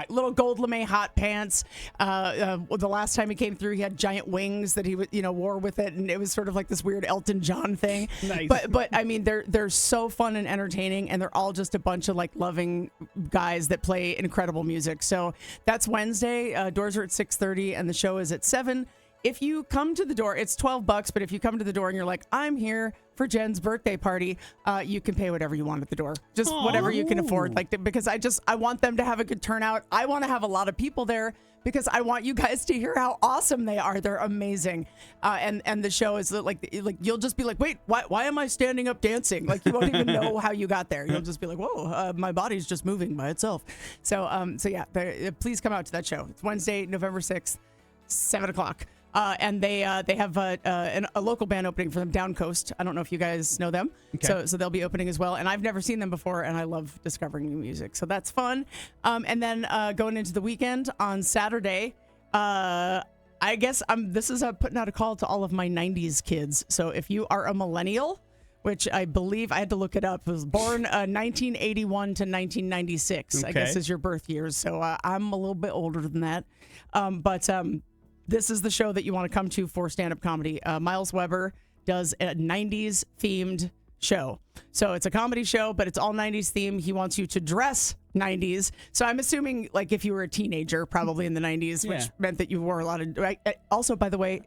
Little gold lame hot pants. The last time he came through, he had giant wings that he wore with it, and it was sort of like this weird Elton John thing. Nice. But I mean they're so fun and entertaining, and they're all just a bunch of like loving guys that play incredible music. So that's Wednesday. Doors are at 6:30 and the show is at 7. If you come to the door, it's $12, but if you come to the door and you're like, I'm here for Jen's birthday party, you can pay whatever you want at the door. Just whatever you can afford. Because I want them to have a good turnout. I want to have a lot of people there because I want you guys to hear how awesome they are. They're amazing. And the show is like you'll just be like, wait, why am I standing up dancing? Like you won't even know how you got there. You'll just be like, whoa, my body's just moving by itself. So yeah, please come out to that show. It's Wednesday, November 6th, 7 o'clock. And they have a local band opening for them, Down Coast. I don't know if you guys know them. Okay. So they'll be opening as well. And I've never seen them before, and I love discovering new music. So that's fun. And then going into the weekend on Saturday, I guess this is putting out a call to all of my 90s kids. So if you are a millennial, which I believe I had to look it up, was born 1981 to 1996, I guess is your birth years. So I'm a little bit older than that. But this is the show that you want to come to for stand-up comedy. Miles Weber does a 90s themed show. So it's a comedy show, but it's all 90s theme. He wants you to dress 90s. So I'm assuming like if you were a teenager, probably in the 90s, which meant that you wore a lot of... Also, by the way,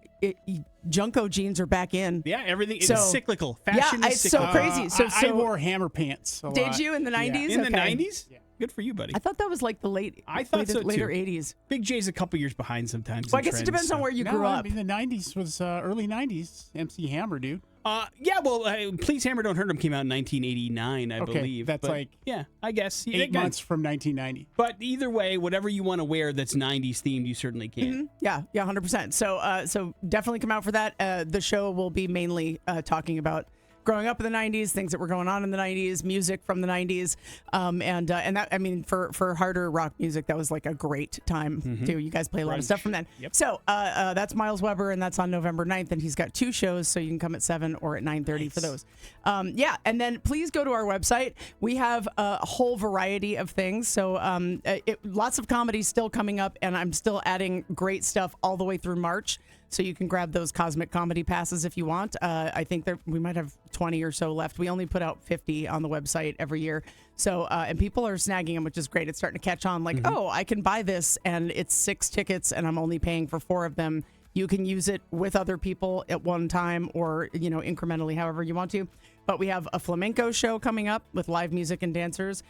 Junko jeans are back in. Yeah, everything is cyclical. Fashion is cyclical. So crazy. So I wore hammer pants. Did you in the 90s? In the 90s? Yeah. Good for you, buddy. I thought that was like the later 80s. Big J's a couple years behind sometimes. Well, I guess it depends on where you grew up. I mean, the 90s was early 90s. MC Hammer, dude. Please Hammer Don't Hurt Him came out in 1989, I believe. That's yeah, I guess 8 months from 1990. But either way, whatever you want to wear that's 90s themed, you certainly can. Mm-hmm. Yeah, 100%. So definitely come out for that. The show will be mainly talking about growing up in the 90s, things that were going on in the 90s, music from the 90s. And that, I mean, for harder rock music, that was like a great time too. You guys play a lot of stuff from then. Yep. So that's Miles Weber, and that's on November 9th. And he's got 2 shows, so you can come at 7 or at 9:30 for those. And then please go to our website. We have a whole variety of things. So lots of comedy still coming up, and I'm still adding great stuff all the way through March. So you can grab those Cosmic Comedy passes if you want. I think we might have 20 or so left. We only put out 50 on the website every year. So, and people are snagging them, which is great. It's starting to catch on like, oh, I can buy this and it's 6 tickets and I'm only paying for 4 of them. You can use it with other people at one time or, incrementally, however you want to. But we have a flamenco show coming up with live music and dancers.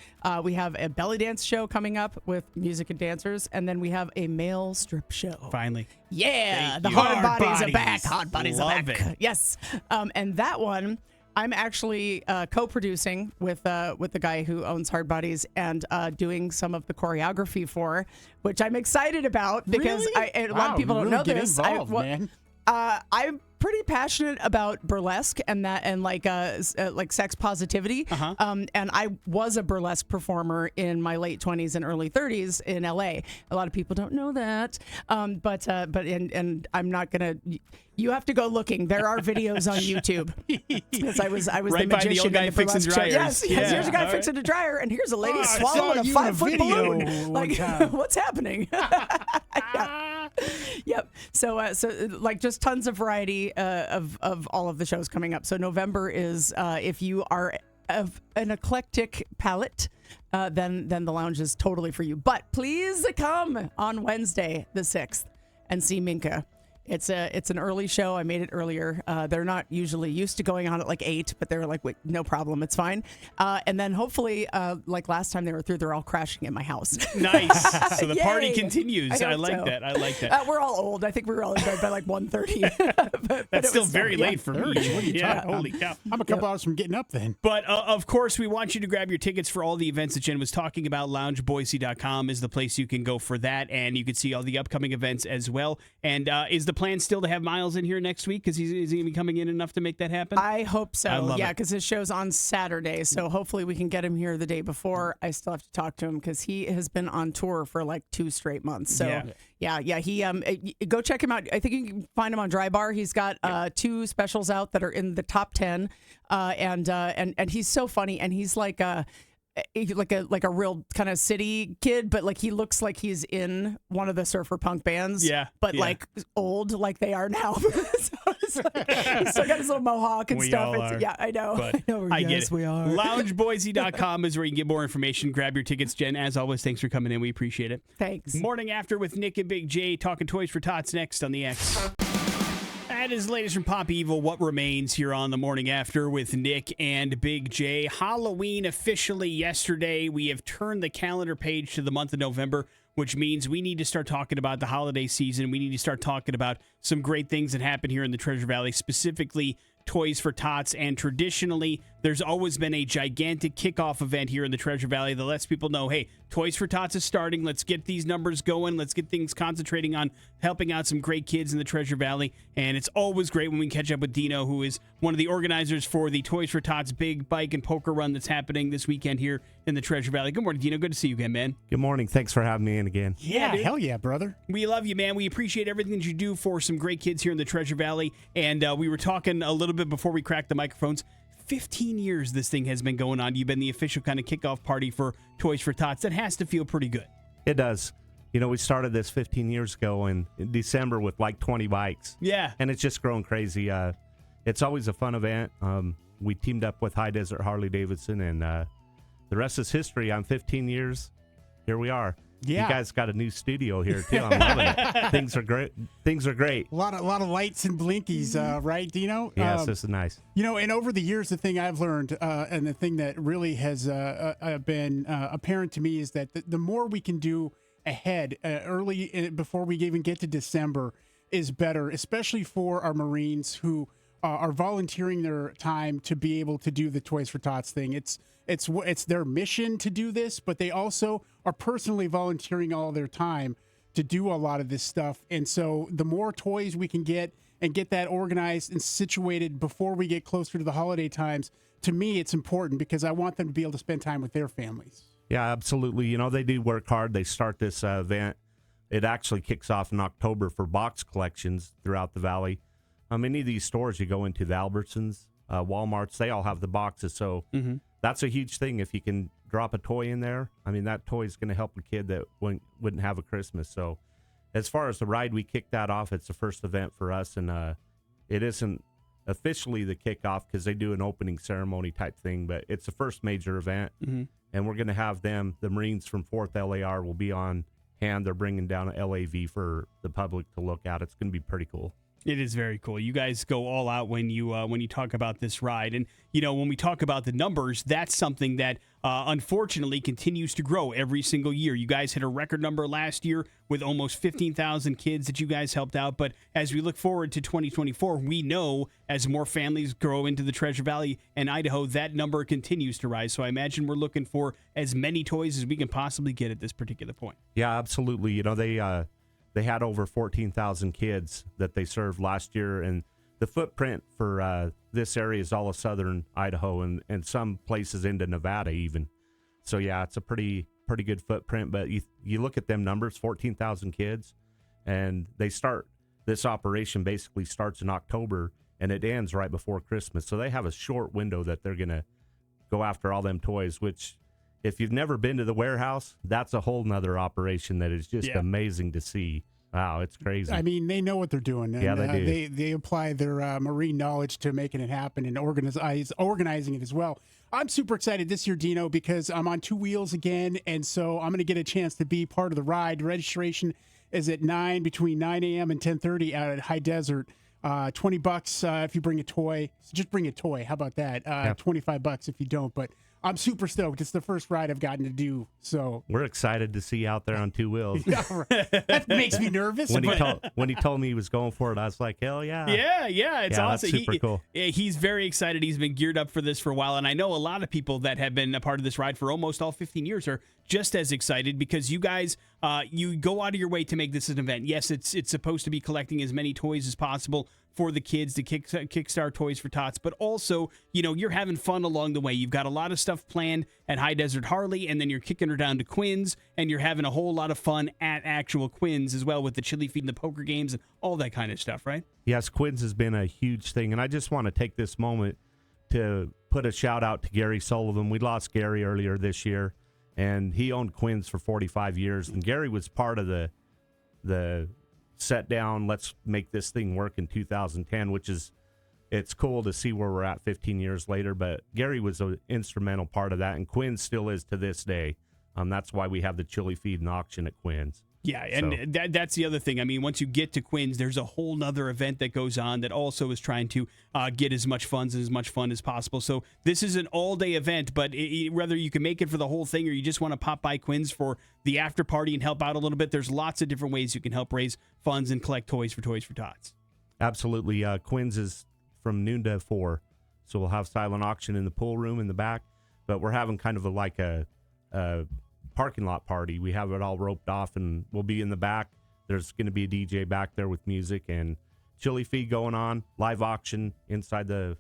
We have a belly dance show coming up with music and dancers. And then we have a male strip show. Finally. Yeah. The hard bodies are back. Hard bodies are back. It. Yes. And that one, I'm actually co-producing with the guy who owns Hard Bodies and doing some of the choreography for, which I'm excited about because a lot of people don't know this. I'm pretty passionate about burlesque and like sex positivity. And I was a burlesque performer in my late 20s and early 30s in LA. A lot of people don't know that. But I'm not gonna. You have to go looking. There are videos on YouTube. Because I was right the magician the old guy in the fixing burlesque dryers. Yes, here's a guy fixing a dryer, and here's a lady swallowing a 5-foot balloon. Like, what's happening? Yep. So like just tons of variety of all of the shows coming up. So November is if you are of an eclectic palate, then the lounge is totally for you. But please come on Wednesday the 6th and see Minka. It's an early show. I made it earlier. They're not usually used to going on at like 8, but they're like, wait, no problem, it's fine. And then hopefully, like last time they were through, they're all crashing at my house. Nice. So the party continues. I like that. I like that. We're all old. I think we were all in bed by like 1:30. but That's still very late for me. What are you talking about? Holy cow. I'm a couple hours from getting up then. But of course, we want you to grab your tickets for all the events that Jen was talking about. LoungeBoise.com is the place you can go for that, and you can see all the upcoming events as well. And is the the plan still to have Miles in here next week? Because is he going to be coming in enough to make that happen? I hope so. I love Yeah, it. because his show's on Saturday, so hopefully we can get him here the day before. I still have to talk to him because he has been on tour for like 2 straight months. So yeah. He go check him out. I think you can find him on Dry Bar. He's got 2 specials out that are in the top 10, and he's so funny, and he's like a real kind of city kid, but like he looks like he's in one of the surfer punk bands. But like old, like they are now. So it's like, he's still got his little mohawk and We stuff. all are. Yeah, I know. But I get it. We are. LoungeBoise.com is where you can get more information. Grab your tickets. Jen, as always, thanks for coming in. We appreciate it. Thanks. Morning After with Nick and Big J talking toys for tots next on the X. That is the latest from Pop Evil. What remains here on the Morning After with Nick and Big J. Halloween officially yesterday. We have turned the calendar page to the month of November, which means we need to start talking about the holiday season. We need to start talking about some great things that happen here in the Treasure Valley, specifically Toys for Tots. And traditionally, there's always been a gigantic kickoff event here in the Treasure Valley that lets people know, hey, Toys for Tots is starting. Let's get these numbers going. Let's get things concentrating on helping out some great kids in the Treasure Valley. And it's always great when we catch up with Dino, who is one of the organizers for the Toys for Tots big bike and poker run that's happening this weekend here in the Treasure Valley. Good morning, Dino. Good to see you again, man. Good morning. Thanks for having me in again. Yeah, dude. hell yeah, brother. We love you, man. We appreciate everything that you do for some great kids here in the Treasure Valley. And we were talking a little bit before we cracked the microphones. 15 years this thing has been going on. You've been the official kind of kickoff party for Toys for Tots. That has to feel pretty good. It does. You know, we started this 15 years ago in December with like 20 bikes. Yeah. And it's just grown crazy. It's always a fun event. We teamed up with High Desert Harley Davidson, and the rest is history. On 15 years, here we are. Yeah. You guys got a new studio here, too. I'm loving it. Things are great. Things are great. A lot of lights and blinkies, right, Dino? Yes, this is nice. You know, and over the years, the thing I've learned, and the thing that really has been apparent to me is that the more we can do ahead, early, before we even get to December, is better, especially for our Marines who are volunteering their time to be able to do the Toys for Tots thing. It's their mission to do this, but they also are personally volunteering all their time to do a lot of this stuff. And so the more toys we can get and get that organized and situated before we get closer to the holiday times, to me, it's important because I want them to be able to spend time with their families. Yeah, absolutely. You know, they do work hard. They start this event. It actually kicks off in October for box collections throughout the valley. Any of these stores you go into, the Albertsons, Walmarts, they all have the boxes. So that's a huge thing. If you can drop a toy in there, I mean, that toy is going to help a kid that wouldn't have a Christmas. So as far as the ride, we kicked that off. It's the first event for us, and it isn't officially the kickoff because they do an opening ceremony type thing, but it's the first major event. And we're going to have them, the Marines from 4th LAR will be on hand. They're bringing down an LAV for the public to look at. It's going to be pretty cool. It is very cool. You guys go all out when you talk about this ride. And, you know, when we talk about the numbers, that's something that unfortunately continues to grow every single year. You guys hit a record number last year with almost 15,000 kids that you guys helped out. But as we look forward to 2024, we know as more families grow into the Treasure Valley and Idaho, that number continues to rise. So I imagine we're looking for as many toys as we can possibly get at this particular point. Yeah, absolutely. You know, they had over 14,000 kids that they served last year, and the footprint for this area is all of southern Idaho and some places into Nevada even. So, yeah, it's a pretty good footprint. But you look at them numbers, 14,000 kids, and this operation basically starts in October, and it ends right before Christmas. So they have a short window that they're going to go after all them toys, which if you've never been to the warehouse, that's a whole nother operation that is just amazing to see. Wow, it's crazy. I mean, they know what they're doing. And, yeah, they do. They apply their marine knowledge to making it happen and organizing it as well. I'm super excited this year, Dino, because I'm on 2 wheels again, and so I'm going to get a chance to be part of the ride. Registration is at between 9 a.m. and 10:30 out at High Desert. $20 if you bring a toy. So just bring a toy. How about that? $25 if you don't. But I'm super stoked. It's the first ride I've gotten to do. So we're excited to see you out there on 2 wheels. Yeah, right. That makes me nervous. When he told me he was going for it, I was like, hell yeah. Yeah, it's awesome. That's super cool. He's very excited. He's been geared up for this for a while. And I know a lot of people that have been a part of this ride for almost all 15 years are just as excited because you guys you go out of your way to make this an event. Yes, it's supposed to be collecting as many toys as possible for the kids to kickstart Toys for Tots, but also, you're having fun along the way. You've got a lot of stuff planned at High Desert Harley, and then you're kicking her down to Quinn's, and you're having a whole lot of fun at actual Quinn's as well with the chili feed and the poker games and all that kind of stuff, right? Yes, Quinn's has been a huge thing, and I just want to take this moment to put a shout out to Gary Sullivan. We lost Gary earlier this year, and he owned Quinn's for 45 years, and Gary was part of the set down, let's make this thing work in 2010, which is, it's cool to see where we're at 15 years later, but Gary was an instrumental part of that, and Quinn's still is to this day. That's why we have the chili feed and auction at Quinn's. Yeah, and that's the other thing. I mean, once you get to Quinn's, there's a whole nother event that goes on that also is trying to get as much funds and as much fun as possible. So this is an all-day event, but whether you can make it for the whole thing or you just want to pop by Quinn's for the after party and help out a little bit, there's lots of different ways you can help raise funds and collect toys for Tots. Absolutely. Quinn's is from noon to 4, so we'll have silent auction in the pool room in the back, but we're having kind of a parking lot party. We have it all roped off, and we'll be in the back. There's going to be a DJ back there with music and chili feed going on, live auction inside the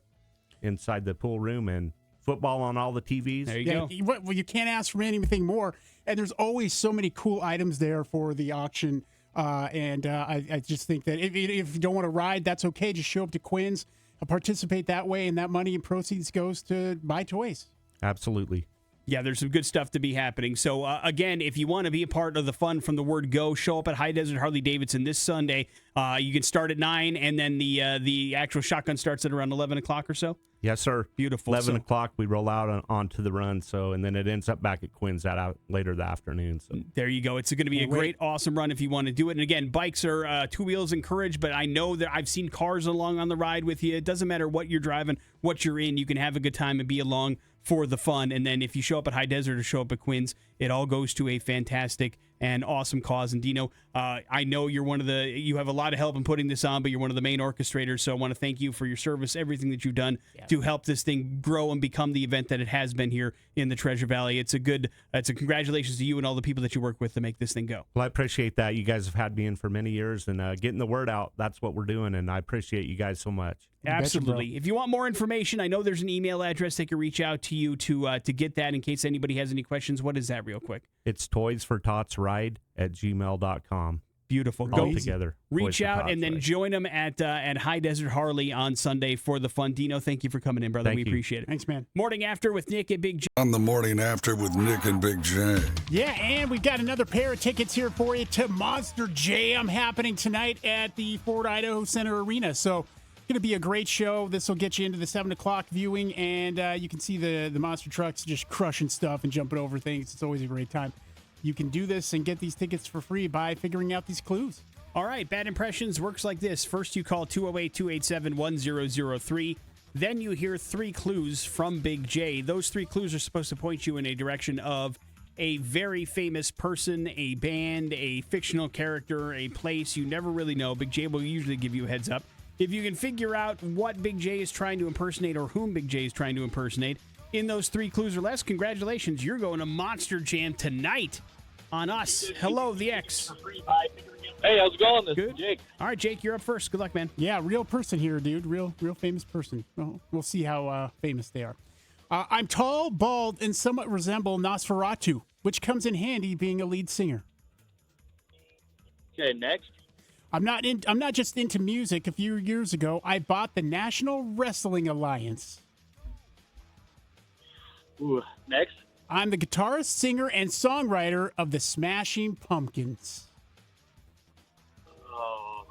pool room, and football on all the TVs. There you go. Well, you can't ask for anything more, and there's always so many cool items there for the auction. I just think that if you don't want to ride, that's okay. Just show up to Quinn's, participate that way, and that money and proceeds goes to buy toys. Absolutely. Yeah, there's some good stuff to be happening. So, again, if you want to be a part of the fun from the word go, show up at High Desert Harley-Davidson this Sunday. You can start at 9, and then the actual shotgun starts at around 11 o'clock or so. Yes, sir. Beautiful. 11 o'clock, we roll out onto the run, and then it ends up back at Quinn's later that afternoon. So there you go. It's going to be a great, awesome run if you want to do it. And again, bikes are two wheels encouraged, but I know that I've seen cars along on the ride with you. It doesn't matter what you're driving, what you're in. You can have a good time and be along for the fun. And then if you show up at High Desert or show up at Quinn's, it all goes to a fantastic and awesome cause. And Dino, I know you have a lot of help in putting this on, but you're one of the main orchestrators. So I want to thank you for your service, everything that you've done to help this thing grow and become the event that it has been here in the Treasure Valley. It's a congratulations to you and all the people that you work with to make this thing go. Well, I appreciate that. You guys have had me in for many years, and getting the word out, that's what we're doing. And I appreciate you guys so much. Absolutely. If you want more information, I know there's an email address they can reach out to you to get that in case anybody has any questions. What is that real quick? It's toysfortotsride@gmail.com. Beautiful. All together. Reach out and then join them at High Desert Harley on Sunday for the fun. Dino, thank you for coming in, brother. We appreciate it. Thanks, man. Morning After with Nick and Big J. On the Morning After with Nick and Big J. Yeah, and we've got another pair of tickets here for you to Monster Jam happening tonight at the Ford Idaho Center Arena. So going to be a great show. This will get you into the 7 o'clock viewing, and you can see the monster trucks just crushing stuff and jumping over things. It's always a great time. You can do this and get these tickets for free by figuring out these clues. All right, Bad Impressions works like this. First, you call 208-287-1003. Then you hear 3 clues from Big J. Those 3 clues are supposed to point you in a direction of a very famous person, a band, a fictional character, a place you never really know. Big J will usually give you a heads up. If you can figure out what Big J is trying to impersonate or whom Big J is trying to impersonate in those 3 clues or less, congratulations. You're going to Monster Jam tonight on us. Hello, the X. Hey, how's it going? This Good. is Jake. All right, Jake, you're up first. Good luck, man. Yeah, real person here, dude. Real famous person. We'll see how famous they are. I'm tall, bald, and somewhat resemble Nosferatu, which comes in handy being a lead singer. Okay, next. I'm not just into music. A few years ago, I bought the National Wrestling Alliance. Ooh, next. I'm the guitarist, singer, and songwriter of the Smashing Pumpkins. Oh,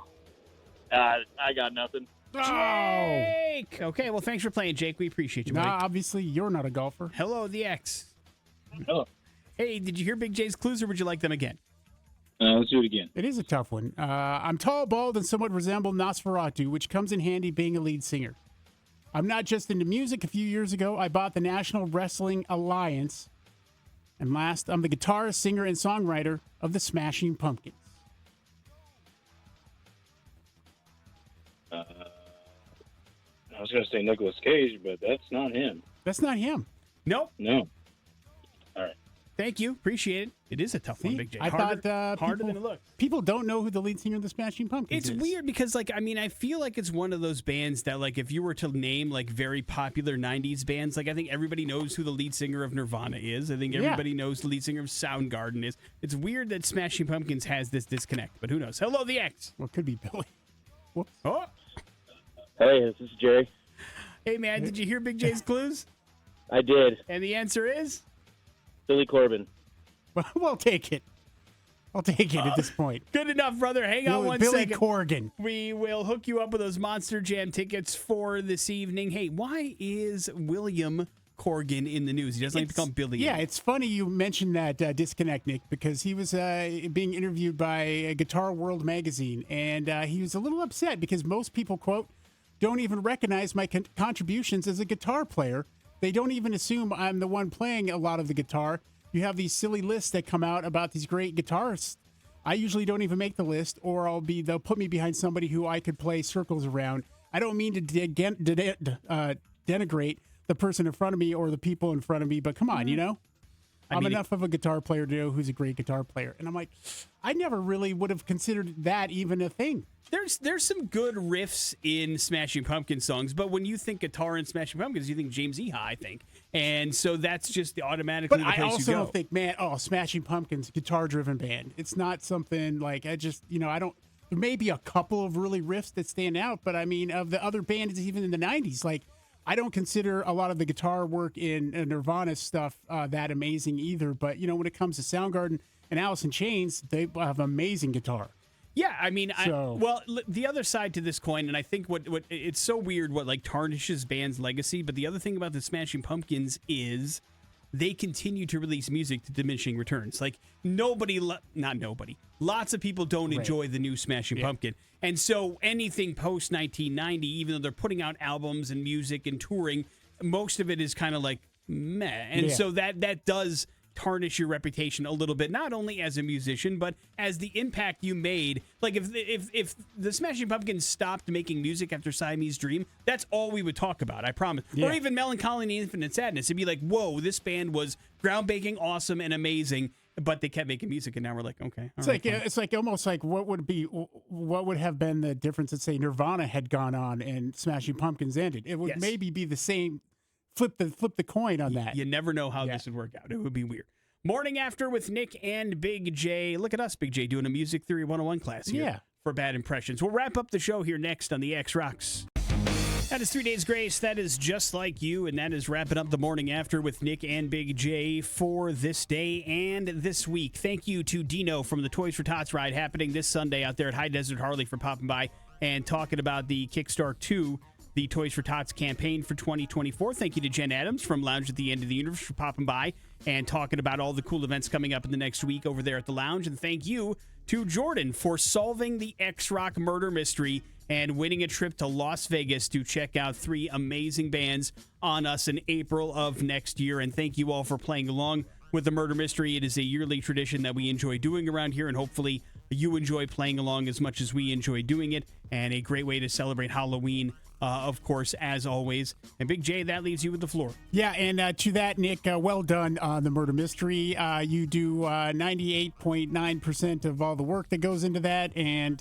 I got nothing. Jake! Okay, well, thanks for playing, Jake. We appreciate you, buddy. Obviously, you're not a golfer. Hello, the X. Hello. Hey, did you hear Big J's clues, or would you like them again? Let's do it again. It is a tough one. I'm tall, bald, and somewhat resemble Nosferatu, which comes in handy being a lead singer. I'm not just into music. A few years ago, I bought the National Wrestling Alliance. And last, I'm the guitarist, singer, and songwriter of the Smashing Pumpkins. I was going to say Nicolas Cage, but that's not him. That's not him. Nope. No. All right. Thank you. Appreciate it. It is a tough one, Big J. I Harder thought than it looked. people don't know who the lead singer of the Smashing Pumpkins It's is. weird because, I feel like it's one of those bands that, if you were to name, very popular 90s bands, I think everybody knows who the lead singer of Nirvana is. I think everybody knows the lead singer of Soundgarden is. It's weird that Smashing Pumpkins has this disconnect, but who knows? Hello, the X. Well, it could be Billy. Whoops. Oh. Hey, this is Jay. Hey, man, did you hear Big J's clues? I did. And the answer is? Billy Corbin. We'll take it. I'll take it at this point. Good enough, brother. Hang on one Billy second. Corgan. We will hook you up with those Monster Jam tickets for this evening. Hey, why is William Corgan in the news? He doesn't like to call him Billy. Yeah, it's funny you mentioned that disconnect, Nick, because he was being interviewed by Guitar World magazine, and he was a little upset because most people, quote, don't even recognize my contributions as a guitar player. They don't even assume I'm the one playing a lot of the guitar. You have these silly lists that come out about these great guitarists. I usually don't even make the list, or they'll put me behind somebody who I could play circles around. I don't mean to denigrate the person in front of me or the people in front of me, but come on, I'm enough of a guitar player to know who's a great guitar player. And I'm like, I never really would have considered that even a thing. There's some good riffs in Smashing Pumpkins songs, but when you think guitar in Smashing Pumpkins, you think James Iha, I think. And so that's just automatically the place you go. But I also don't think, Smashing Pumpkins, guitar-driven band. It's not something I just, I don't, there may be a couple of really riffs that stand out, but I mean, of the other bands, even in the 90s, I don't consider a lot of the guitar work in Nirvana stuff that amazing either. But, when it comes to Soundgarden and Alice in Chains, they have amazing guitar. Yeah, I mean, the other side to this coin, and I think what it's so weird what tarnishes bands' legacy, but the other thing about the Smashing Pumpkins is they continue to release music to diminishing returns. Lots of people don't enjoy the new Smashing Pumpkin. And so anything post 1990, even though they're putting out albums and music and touring, most of it is kind of meh. And so that does tarnish your reputation a little bit, not only as a musician, but as the impact you made. If the Smashing Pumpkins stopped making music after Siamese Dream, that's all we would talk about, I promise. Yeah. Or even Melancholy and Infinite Sadness. It'd be like, whoa, this band was groundbreaking, awesome, and amazing, but they kept making music, and now we're like, okay. It's almost like what would have been the difference that, say, Nirvana had gone on and Smashing Pumpkins ended. It would maybe be the same. Flip the coin on that. You never know how this would work out. It would be weird. Morning After with Nick and Big J. Look at us, Big J, doing a Music Theory 101 class here for Bad Impressions. We'll wrap up the show here next on the Xrocks. That is 3 Days Grace. That is Just Like You, and that is wrapping up the Morning After with Nick and Big J for this day and this week. Thank you to Dino from the Toys for Tots ride happening this Sunday out there at High Desert Harley for popping by and talking about the Kickstart 2, the Toys for Tots campaign for 2024. Thank you to Jen Adams from Lounge at the End of the Universe for popping by and talking about all the cool events coming up in the next week over there at the Lounge. And thank you to Jordan for solving the Xrock murder mystery and winning a trip to Las Vegas to check out 3 amazing bands on us in April of next year. And thank you all for playing along with the murder mystery. It is a yearly tradition that we enjoy doing around here, and hopefully you enjoy playing along as much as we enjoy doing it, and a great way to celebrate Halloween, of course, as always. And Big J, that leaves you with the floor. Yeah, and to that, Nick, well done on the murder mystery. You do 98.9% of all the work that goes into that, and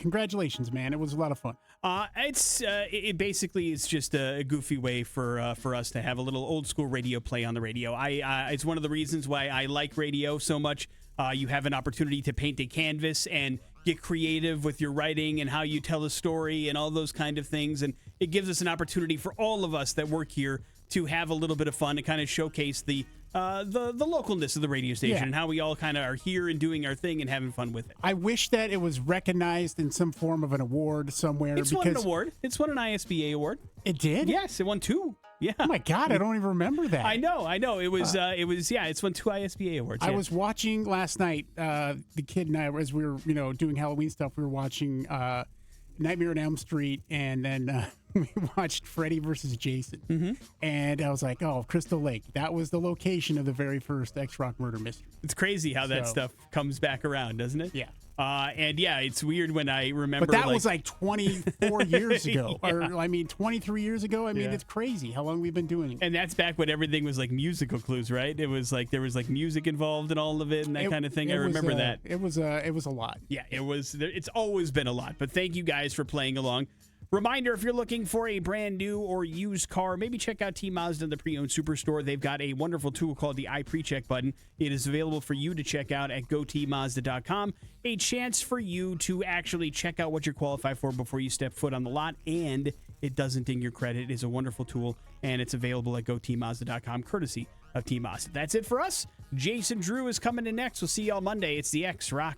congratulations, man. It was a lot of fun. It basically is just a goofy way for us to have a little old school radio play on the radio. It's one of the reasons why I like radio so much. You have an opportunity to paint a canvas and get creative with your writing and how you tell a story and all those kind of things. And it gives us an opportunity for all of us that work here to have a little bit of fun, to kind of showcase the localness of the radio station and how we all kind of are here and doing our thing and having fun with it. I wish that it was recognized in some form of an award somewhere. It's won an award. It's won an ISBA award. It did? Yes, it won 2. Yeah. Oh my God, I don't even remember that. I know. It was it's won 2 ISBA awards. I was watching last night, the kid and I, as we were, doing Halloween stuff, we were watching Nightmare on Elm Street, and then we watched Freddy versus Jason, and I was like, "Oh, Crystal Lake. That was the location of the very first Xrock murder mystery." It's crazy how that stuff comes back around, doesn't it? Yeah. And yeah, it's weird when I remember. But that was like 24 years ago, Yeah. or I mean, 23 years ago. I mean, Yeah. it's crazy how long we've been doing it. And that's back when everything was like musical clues, right? It was like there was like music involved in all of it and that kind of thing. I remember that. It was a lot. Yeah, it was. It's always been a lot. But thank you guys for playing along. Reminder, if you're looking for a brand new or used car, maybe check out T Mazda, the pre-owned superstore. They've got a wonderful tool called the iPreCheck button. It is available for you to check out at gotmazda.com. A chance for you to actually check out what you're qualified for before you step foot on the lot, and it doesn't ding your credit. It is a wonderful tool, and it's available at gotmazda.com, courtesy of T Mazda. That's it for us. Jason Drew is coming in next. We'll see y'all Monday. It's the Xrock